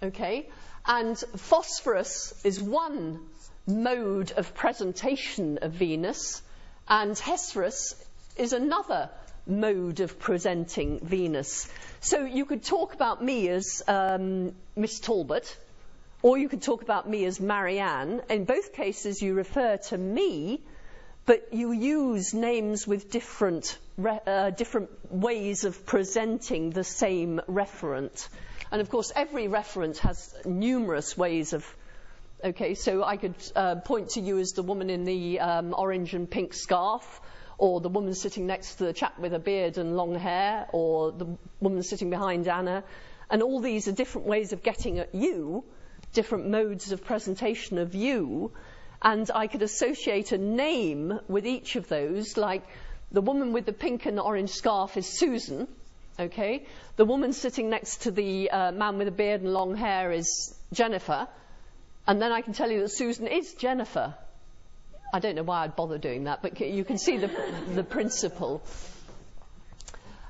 okay, and phosphorus is one mode of presentation of Venus, and Hesperus is another mode of presenting Venus. So you could talk about me as Miss Talbot, or you could talk about me as Marianne. In both cases you refer to me, but you use names with different ways of presenting the same referent. And of course every referent has numerous ways of. Okay, so I could point to you as the woman in the orange and pink scarf, or the woman sitting next to the chap with a beard and long hair, or the woman sitting behind Anna. And all these are different ways of getting at you, different modes of presentation of you, and I could associate a name with each of those, like the woman with the pink and orange scarf is Susan, okay? The woman sitting next to the man with a beard and long hair is Jennifer, and then I can tell you that Susan is Jennifer. I don't know why I'd bother doing that, but you can see the principle.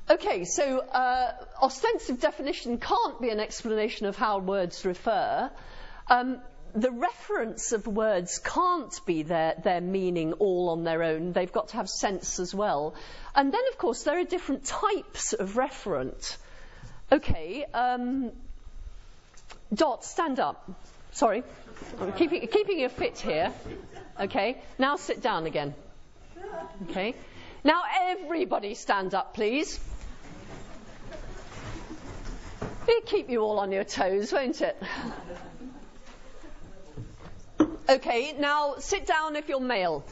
Okay, so ostensive definition can't be an explanation of how words refer. The reference of words can't be their meaning all on their own. They've got to have sense as well. And then, of course, there are different types of referent. Okay, Dot, stand up. Sorry, I'm keeping you fit here. Okay, now sit down again. Okay, now everybody stand up, please. It'll keep you all on your toes, won't it? Okay, now sit down if you're male.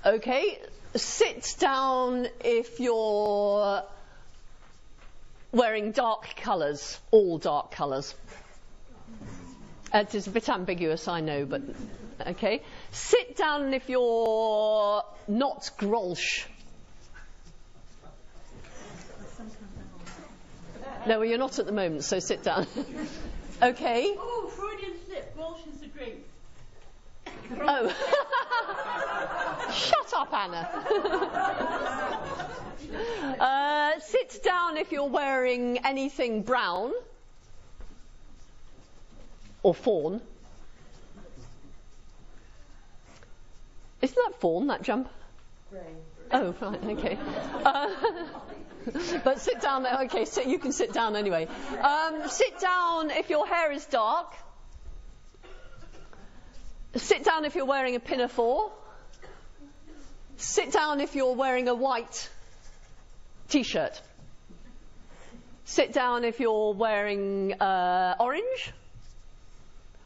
Okay, sit down if you're wearing dark colours, all dark colours. It is a bit ambiguous, I know, but okay. Sit down if you're not Grolsch. No, well, you're not at the moment, so sit down. Okay.
Oh, Freudian slip. Grolsch is the drink.
Oh. Shut up, Anna. Sit down if you're wearing anything brown or fawn. Isn't that fawn, that jumper?
Grey.
Oh, right, okay. But sit down, okay, so you can sit down anyway. Sit down if your hair is dark. Sit down if you're wearing a pinafore. Sit down if you're wearing a white t-shirt. Sit down if you're wearing orange,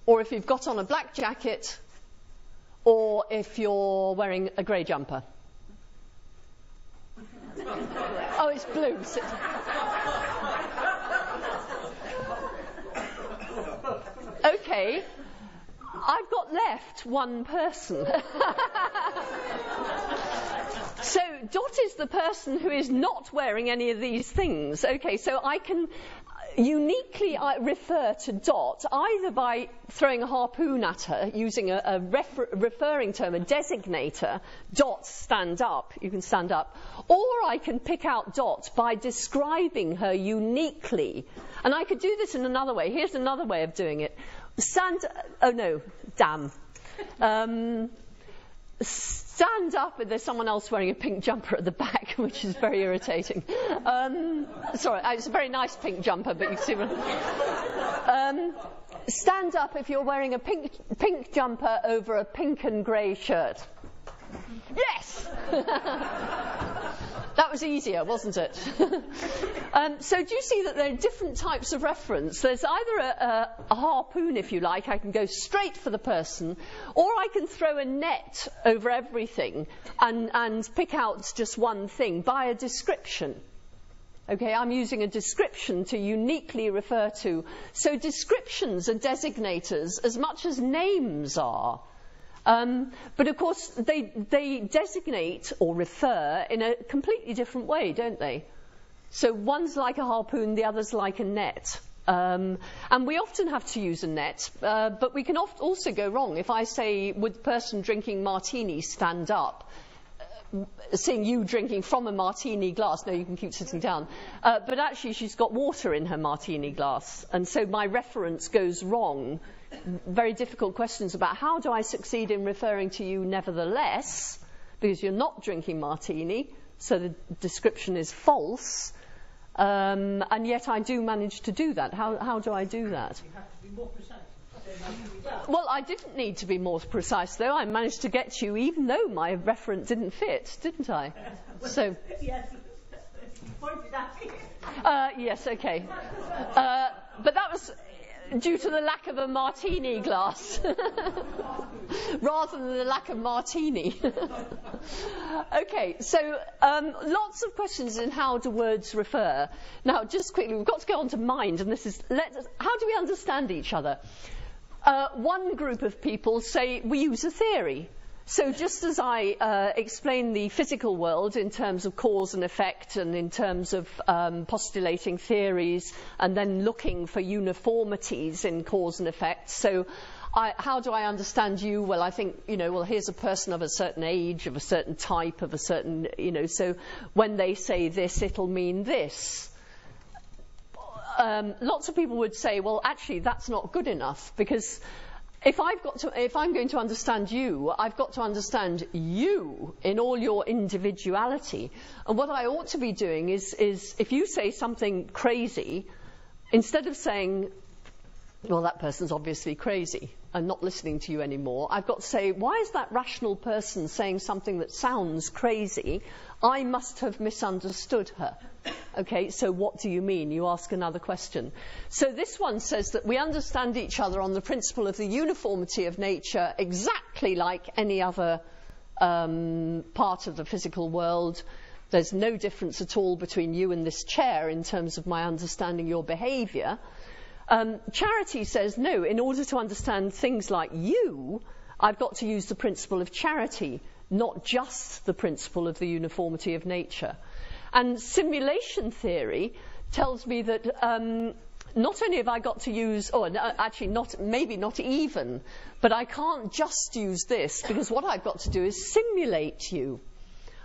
or if you've got on a black jacket, or if you're wearing a grey jumper. Oh, it's blue. Okay, I've got left one person. So Dot is the person who is not wearing any of these things. Okay, so I can uniquely refer to Dot either by throwing a harpoon at her, using a referring term, a designator, Dot, stand up, you can stand up, or I can pick out Dot by describing her uniquely. And I could do this in another way. Here's another way of doing it. Stand up if there's someone else wearing a pink jumper at the back, which is very irritating. Sorry, it's a very nice pink jumper, but you see what... stand up if you're wearing a pink jumper over a pink and grey shirt. Yes! That was easier, wasn't it? So do you see that there are different types of reference? There's either a harpoon, if you like, I can go straight for the person, or I can throw a net over everything and pick out just one thing by a description. Okay, I'm using a description to uniquely refer to. So descriptions are designators as much as names are. But of course, they designate or refer in a completely different way, don't they? So one's like a harpoon, the other's like a net. And we often have to use a net, but we can also go wrong. If I say, would the person drinking martini stand up? Seeing you drinking from a martini glass, no, you can keep sitting down. But actually, she's got water in her martini glass, and so my reference goes wrong. Very difficult questions about how do I succeed in referring to you nevertheless, because you're not drinking martini, so the description is false, and yet I do manage to do that. How do I do that?
You have to be more precise.
Well, I didn't need to be more precise, though. I managed to get you, even though my reference didn't fit, didn't I? So.
Yes, you pointed at me.
Yes, okay. But that was due to the lack of a martini glass, rather than the lack of martini. Okay, so lots of questions in how do words refer. Now, just quickly, we've got to go on to mind, and this is, how do we understand each other? One group of people say we use a theory. So just as I explain the physical world in terms of cause and effect and in terms of postulating theories and then looking for uniformities in cause and effect, so how do I understand you? Well, I think, well, here's a person of a certain age, of a certain type, of a certain, so when they say this, it'll mean this. Lots of people would say, well, actually, that's not good enough, because if I'm going to understand you, I've got to understand you in all your individuality. And what I ought to be doing is if you say something crazy, instead of saying, well, that person's obviously crazy, I'm not listening to you anymore, I've got to say, why is that rational person saying something that sounds crazy? I must have misunderstood her. Okay, so what do you mean? You ask another question. So this one says that we understand each other on the principle of the uniformity of nature, exactly like any other part of the physical world. There's no difference at all between you and this chair in terms of my understanding your behaviour. Charity says, no, in order to understand things like you, I've got to use the principle of charity, not just the principle of the uniformity of nature. And simulation theory tells me that not only have I got to use, maybe not even, but I can't just use this, because what I've got to do is simulate you.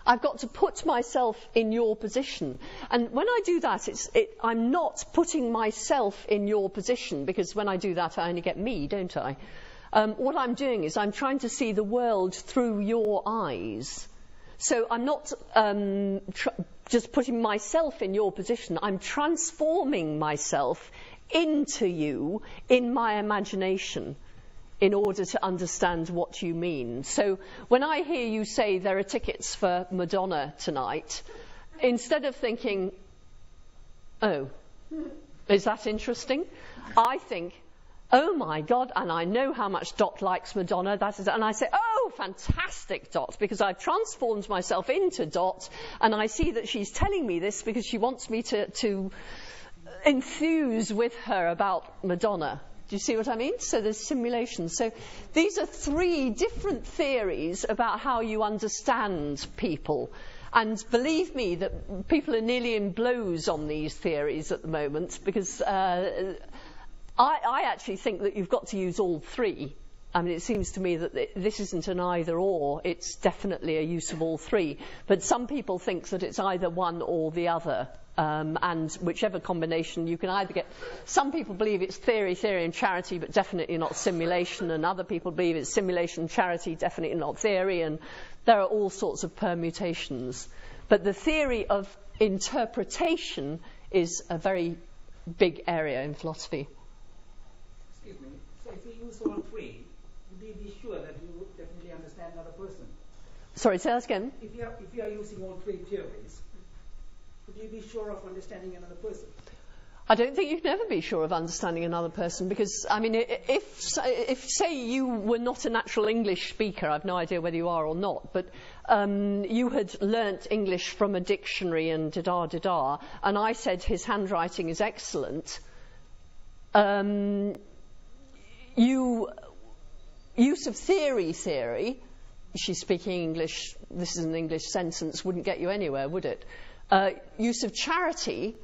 I've got to put myself in your position. And when I do that, I'm not putting myself in your position, because when I do that, I only get me, don't I? What I'm doing is I'm trying to see the world through your eyes. So I'm not just putting myself in your position. I'm transforming myself into you in my imagination, in order to understand what you mean. So when I hear you say there are tickets for Madonna tonight, instead of thinking, oh, is that interesting? I think, oh my God, and I know how much Dot likes Madonna, and I say, oh, fantastic, Dot, because I've transformed myself into Dot, and I see that she's telling me this because she wants me to enthuse with her about Madonna. Do you see what I mean? So there's simulation. So these are three different theories about how you understand people. And believe me that people are nearly in blows on these theories at the moment, because I actually think that you've got to use all three. I mean, it seems to me that this isn't an either or, it's definitely a use of all three. But some people think that it's either one or the other. And whichever combination you can either get. Some people believe it's theory, and charity, but definitely not simulation, and other people believe it's simulation, charity, definitely not theory, and there are all sorts of permutations. But the theory of interpretation is a very big area in philosophy.
Excuse me. So if you use all three, would you be sure that you would definitely understand another person?
Sorry, say that again.
If you are using all three theories, would you be sure of understanding another person?
I don't think you can ever be sure of understanding another person, because, I mean, if say you were not a natural English speaker, I've no idea whether you are or not, but you had learnt English from a dictionary and da-da, and I said his handwriting is excellent, use of theory, she's speaking English, this is an English sentence, wouldn't get you anywhere, would it? Use of charity,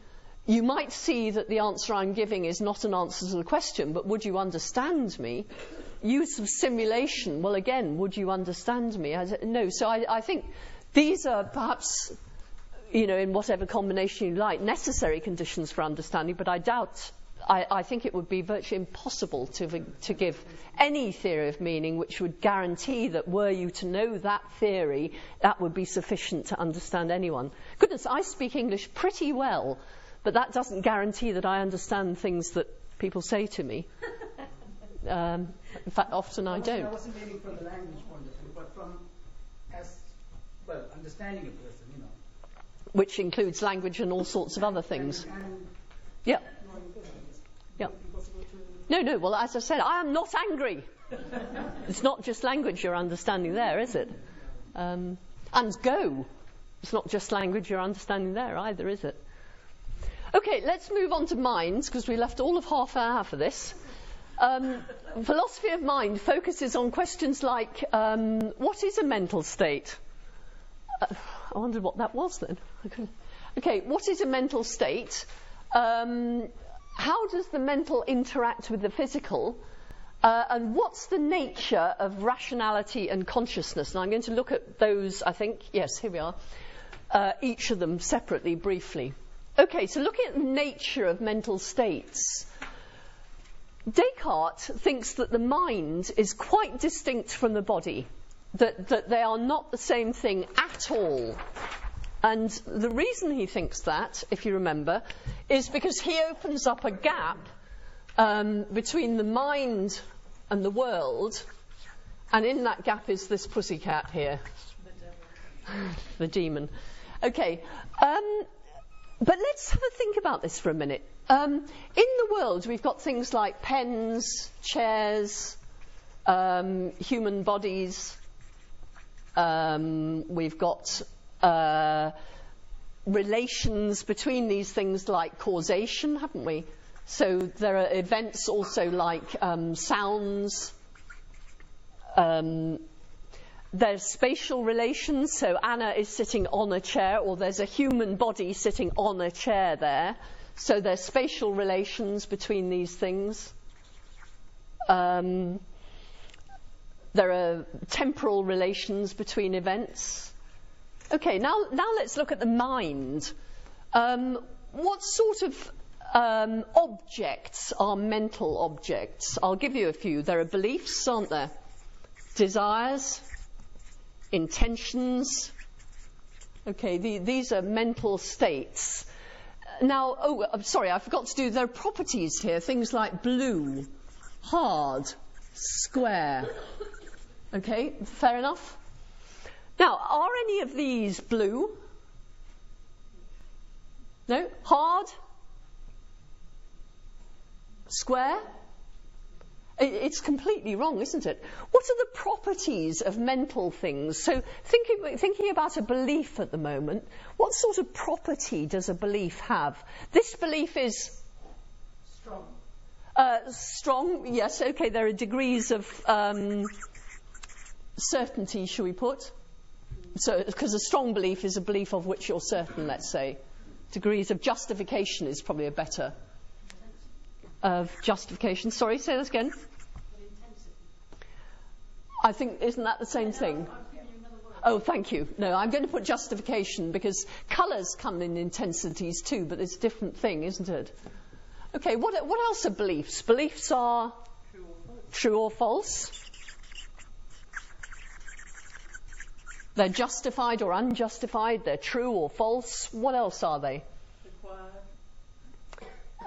you might see that the answer I'm giving is not an answer to the question, but would you understand me? Use of simulation, well, again, would you understand me? No, so I think these are perhaps, in whatever combination you like, necessary conditions for understanding, but I doubt, I think it would be virtually impossible to give any theory of meaning which would guarantee that were you to know that theory, that would be sufficient to understand anyone. Goodness, I speak English pretty well, but that doesn't guarantee that I understand things that people say to me. In fact, often I don't.
I wasn't meaning from the language point of view, but from understanding a person,
Which includes language and all sorts of other things. Yeah. Yeah. No, well, as I said, I am not angry. It's not just language you're understanding there, is it? And go. It's not just language you're understanding there either, is it? Okay, let's move on to mind, because we left all of half an hour for this. Philosophy of mind focuses on questions like, what is a mental state? I wondered what that was then. Okay, what is a mental state? How does the mental interact with the physical? And what's the nature of rationality and consciousness? And I'm going to look at those, I think. Yes, here we are. Each of them separately, briefly. Okay, so looking at the nature of mental states. Descartes thinks that the mind is quite distinct from the body, that they are not the same thing at all. And the reason he thinks that, if you remember, is because he opens up a gap between the mind and the world, and in that gap is this pussycat here. The demon. Okay, but let's have a think about this for a minute. In the world, we've got things like pens, chairs, human bodies. We've got relations between these things like causation, haven't we? So there are events also like sounds. There's spatial relations, so Anna is sitting on a chair, or there's a human body sitting on a chair there. So there's spatial relations between these things. There are temporal relations between events. Okay, now let's look at the mind. What sort of objects are mental objects? I'll give you a few. There are beliefs, aren't there? Desires, intentions. Okay, these are mental states. Now, I'm sorry, I forgot to do, there are properties here, things like blue, hard, square. Okay, fair enough? Now, are any of these blue? No? Hard? Square? It's completely wrong, isn't it? What are the properties of mental things? So thinking about a belief at the moment, what sort of property does a belief have? This belief is
Strong.
Strong, yes, okay, there are degrees of certainty, shall we put? So, because a strong belief is a belief of which you're certain, let's say. Degrees of justification is probably a better of justification. Sorry, say that again. I think, isn't that the same thing? Oh, thank you. No, I'm going to put justification because colours come in intensities too, but it's a different thing, isn't it? Okay, what else are beliefs? Beliefs are true or false. They're justified or unjustified. They're true or false. What else are they?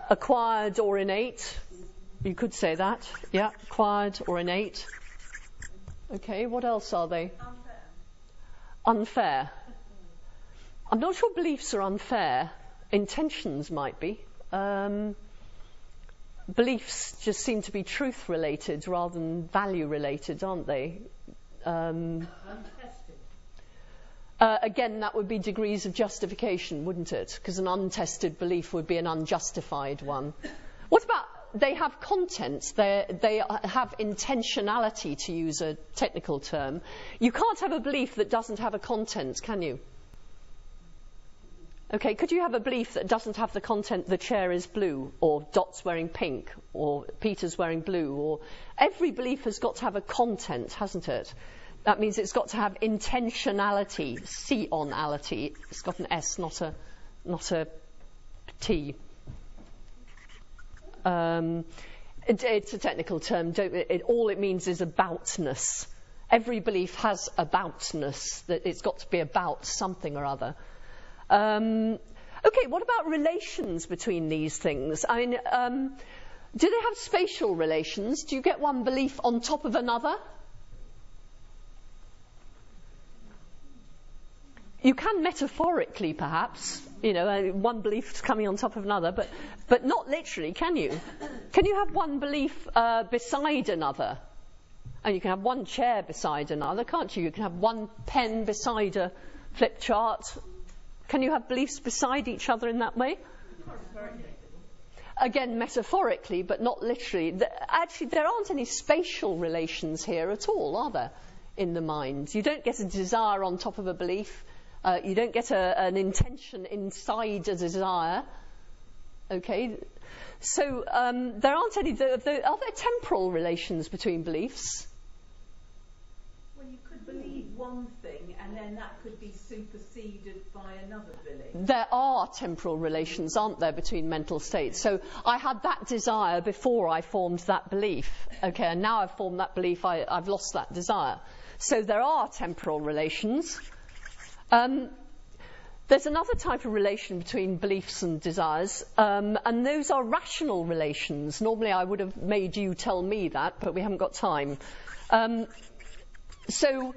Acquired or innate. You could say that. Yeah, acquired or innate. Okay, what else are they? Unfair. I'm not sure beliefs are unfair. Intentions might be. Beliefs just seem to be truth related rather than value related, aren't they? Again, that would be degrees of justification, wouldn't it? Because an untested belief would be an unjustified one. What about they have content? They have intentionality, to use a technical term. You can't have a belief that doesn't have a content, can you? Okay, could you have a belief that doesn't have the content, the chair is blue, or Dot's wearing pink, or Peter's wearing blue, or every belief has got to have a content, hasn't it? That means it's got to have intentionality, C-onality. It's got an S, not a T. It's a technical term. All it means is aboutness. Every belief has aboutness. That it's got to be about something or other. Okay, what about relations between these things? I mean, do they have spatial relations? Do you get one belief on top of another? You can metaphorically, perhaps, one belief coming on top of another, but not literally, can you? Can you have one belief beside another? And you can have one chair beside another, can't you? You can have one pen beside a flip chart. Can you have beliefs beside each other in that way? Again, metaphorically, but not literally. Actually, there aren't any spatial relations here at all, are there, in the mind? You don't get a desire on top of a belief. You don't get an intention inside a desire. Okay? So there aren't any... Are there temporal relations between beliefs?
Well, you could believe one thing and then that could be superseded by another belief.
There are temporal relations, aren't there, between mental states? So I had that desire before I formed that belief. Okay, and now I've formed that belief, I've lost that desire. So there are temporal relations. There's another type of relation between beliefs and desires, and those are rational relations. Normally I would have made you tell me that, but we haven't got time. So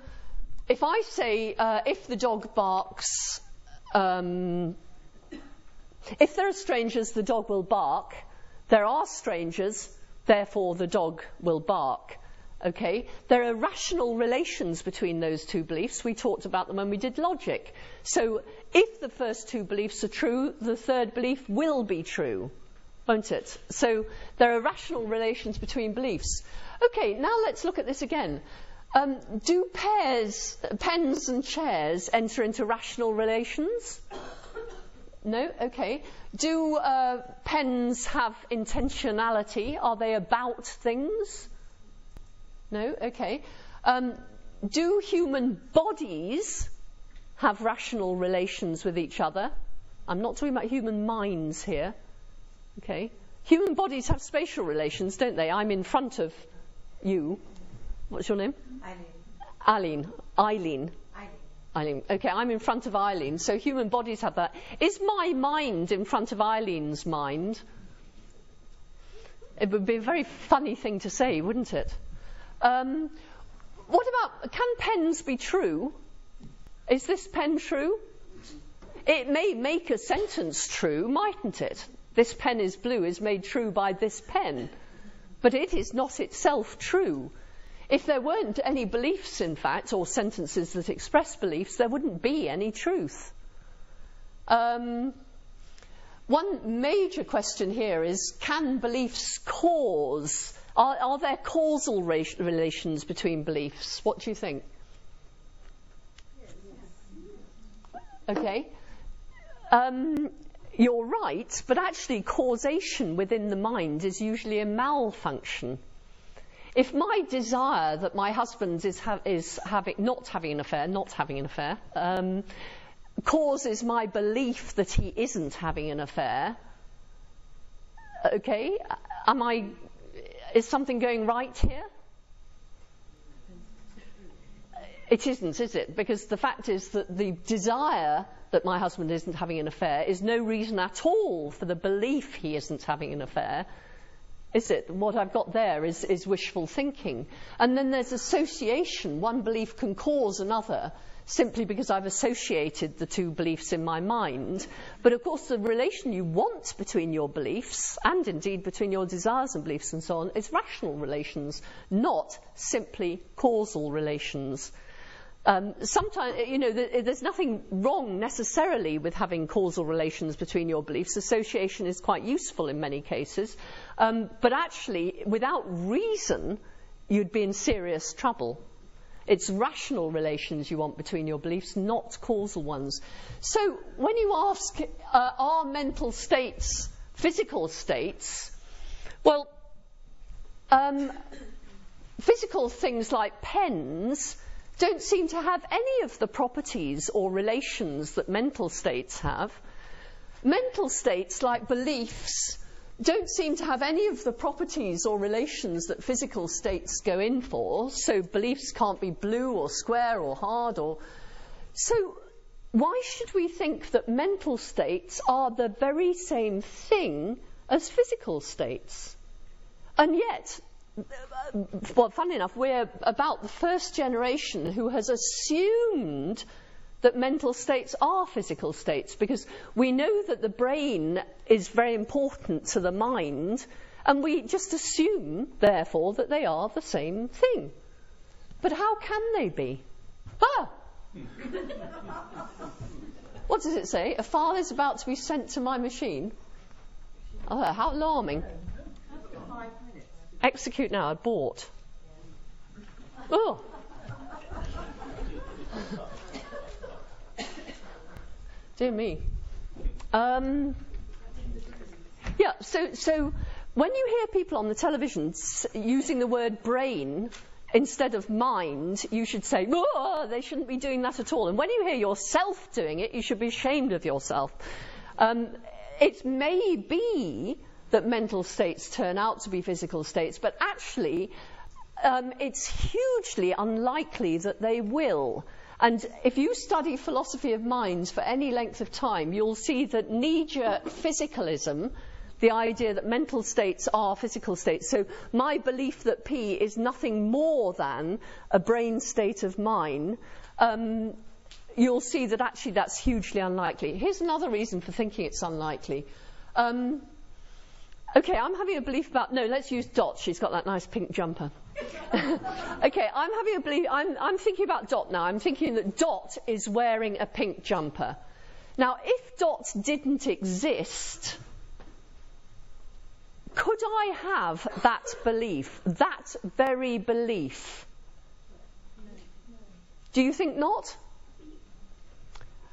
if I say, if the dog barks, if there are strangers, the dog will bark. There are strangers, therefore the dog will bark. Okay? There are rational relations between those two beliefs. We talked about them when we did logic. So if the first two beliefs are true, the third belief will be true, won't it? So there are rational relations between beliefs. Okay, now let's look at this again. Do pens and chairs enter into rational relations? No? Okay. Do pens have intentionality? Are they about things? No? Okay. Do human bodies have rational relations with each other? I'm not talking about human minds here. Okay. Human bodies have spatial relations, don't they? I'm in front of you. What's your name? Eileen. Eileen. Okay, I'm in front of Eileen. So human bodies have that. Is my mind in front of Eileen's mind? It would be a very funny thing to say, wouldn't it? What about, can pens be true? Is this pen true? It may make a sentence true, mightn't it? This pen is blue is made true by this pen. But it is not itself true. If there weren't any beliefs, in fact, or sentences that express beliefs, there wouldn't be any truth. One major question here is, can beliefs cause? Are there causal relations between beliefs? What do you think? Okay. You're right, but actually causation within the mind is usually a malfunction. If my desire that my husband is not having an affair, causes my belief that he isn't having an affair, okay, is something going right here? It isn't, is it? Because the fact is that the desire that my husband isn't having an affair is no reason at all for the belief he isn't having an affair. Is it? What I've got there is wishful thinking. And then there's association. One belief can cause another simply because I've associated the two beliefs in my mind. But of course the relation you want between your beliefs, and indeed between your desires and beliefs and so on, is rational relations, not simply causal relations. Sometimes, there's nothing wrong necessarily with having causal relations between your beliefs. Association is quite useful in many cases. But actually, without reason, you'd be in serious trouble. It's rational relations you want between your beliefs, not causal ones. So when you ask, are mental states physical states? Well, physical things like pens don't seem to have any of the properties or relations that mental states have. Mental states, like beliefs, don't seem to have any of the properties or relations that physical states go in for. So beliefs can't be blue or square or hard or... So why should we think that mental states are the very same thing as physical states? And yet... Well, funny enough, we're about the first generation who has assumed that mental states are physical states, because we know that the brain is very important to the mind, and we just assume, therefore, that they are the same thing. But how can they be? Ah! What does it say? A file is about to be sent to my machine. Oh, how alarming. Execute now, abort. Oh. Dear me. Yeah, so when you hear people on the television using the word brain instead of mind, you should say, oh, they shouldn't be doing that at all. And when you hear yourself doing it, you should be ashamed of yourself. It may be that mental states turn out to be physical states, but actually it's hugely unlikely that they will. And if you study philosophy of mind for any length of time, you'll see that knee-jerk physicalism, the idea that mental states are physical states. So my belief that P is nothing more than a brain state of mine, you'll see that actually that's hugely unlikely. Here's another reason for thinking it's unlikely. Okay, I'm having a belief about... No, let's use Dot. She's got that nice pink jumper. Okay, I'm thinking about Dot now. I'm thinking that Dot is wearing a pink jumper. Now, if Dot didn't exist, could I have that belief, that very belief? Do you think not?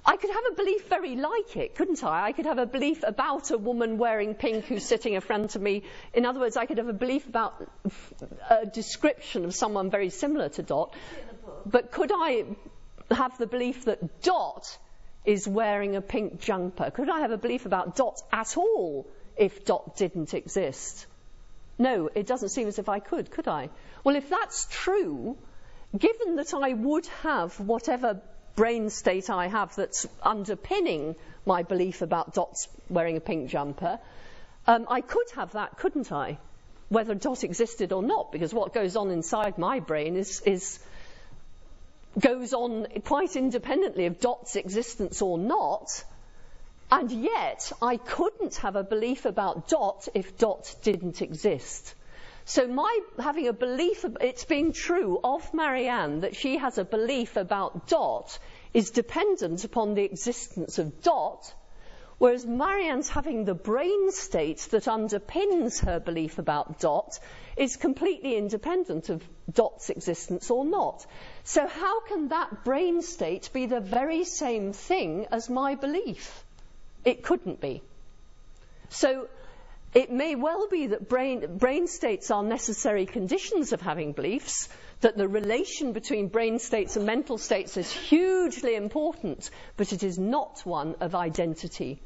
I could have a belief very like it, couldn't I? I could have a belief about a woman wearing pink who's sitting in front of me. In other words, I could have a belief about a description of someone very similar to Dot. But could I have the belief that Dot is wearing a pink jumper? Could I have a belief about Dot at all if Dot didn't exist? No, it doesn't seem as if I could I? Well, if that's true, given that I would have whatever brain state I have that's underpinning my belief about Dot's wearing a pink jumper, I could have that, couldn't I? Whether Dot existed or not, because what goes on inside my brain goes on quite independently of Dot's existence or not, and yet I couldn't have a belief about Dot if Dot didn't exist. So my having a belief, it's being true of Marianne that she has a belief about Dot is dependent upon the existence of Dot, whereas Marianne's having the brain state that underpins her belief about Dot is completely independent of Dot's existence or not. So how can that brain state be the very same thing as my belief? It couldn't be. So it may well be that brain states are necessary conditions of having beliefs, that the relation between brain states and mental states is hugely important, but it is not one of identity.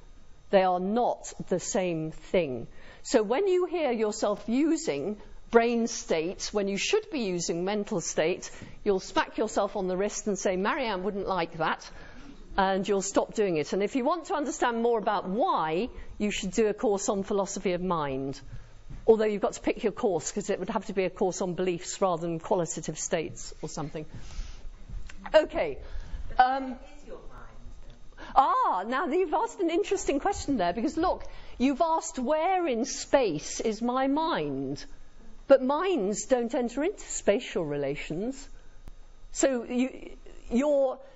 They are not the same thing. So when you hear yourself using brain state when you should be using mental state, you'll smack yourself on the wrist and say, Marianne wouldn't like that, and you'll stop doing it. And if you want to understand more about why, you should do a course on philosophy of mind. Although you've got to pick your course, because it would have to be a course on beliefs rather than qualitative states or something. Okay. Now you've asked an interesting question there, because look, you've asked where in space is my mind? But minds don't enter into spatial relations. So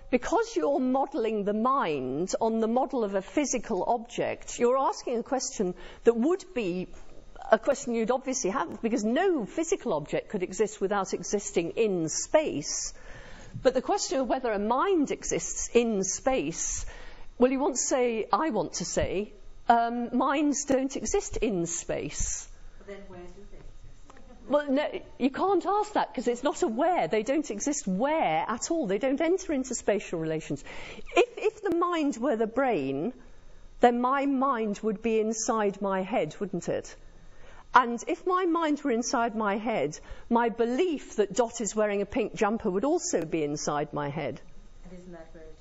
because you're modelling the mind on the model of a physical object, you're asking a question that would be a question you'd obviously have, because no physical object could exist without existing in space. But the question of whether a mind exists in space, well, I want to say, minds don't exist in space.
But then where do they exist?
Well, no, you can't ask that, because it's not a where. They don't exist where at all. They don't enter into spatial relations. If the mind were the brain, then my mind would be inside my head, wouldn't it? And if my mind were inside my head, my belief that Dot is wearing a pink jumper would also be inside my head.
And isn't that where it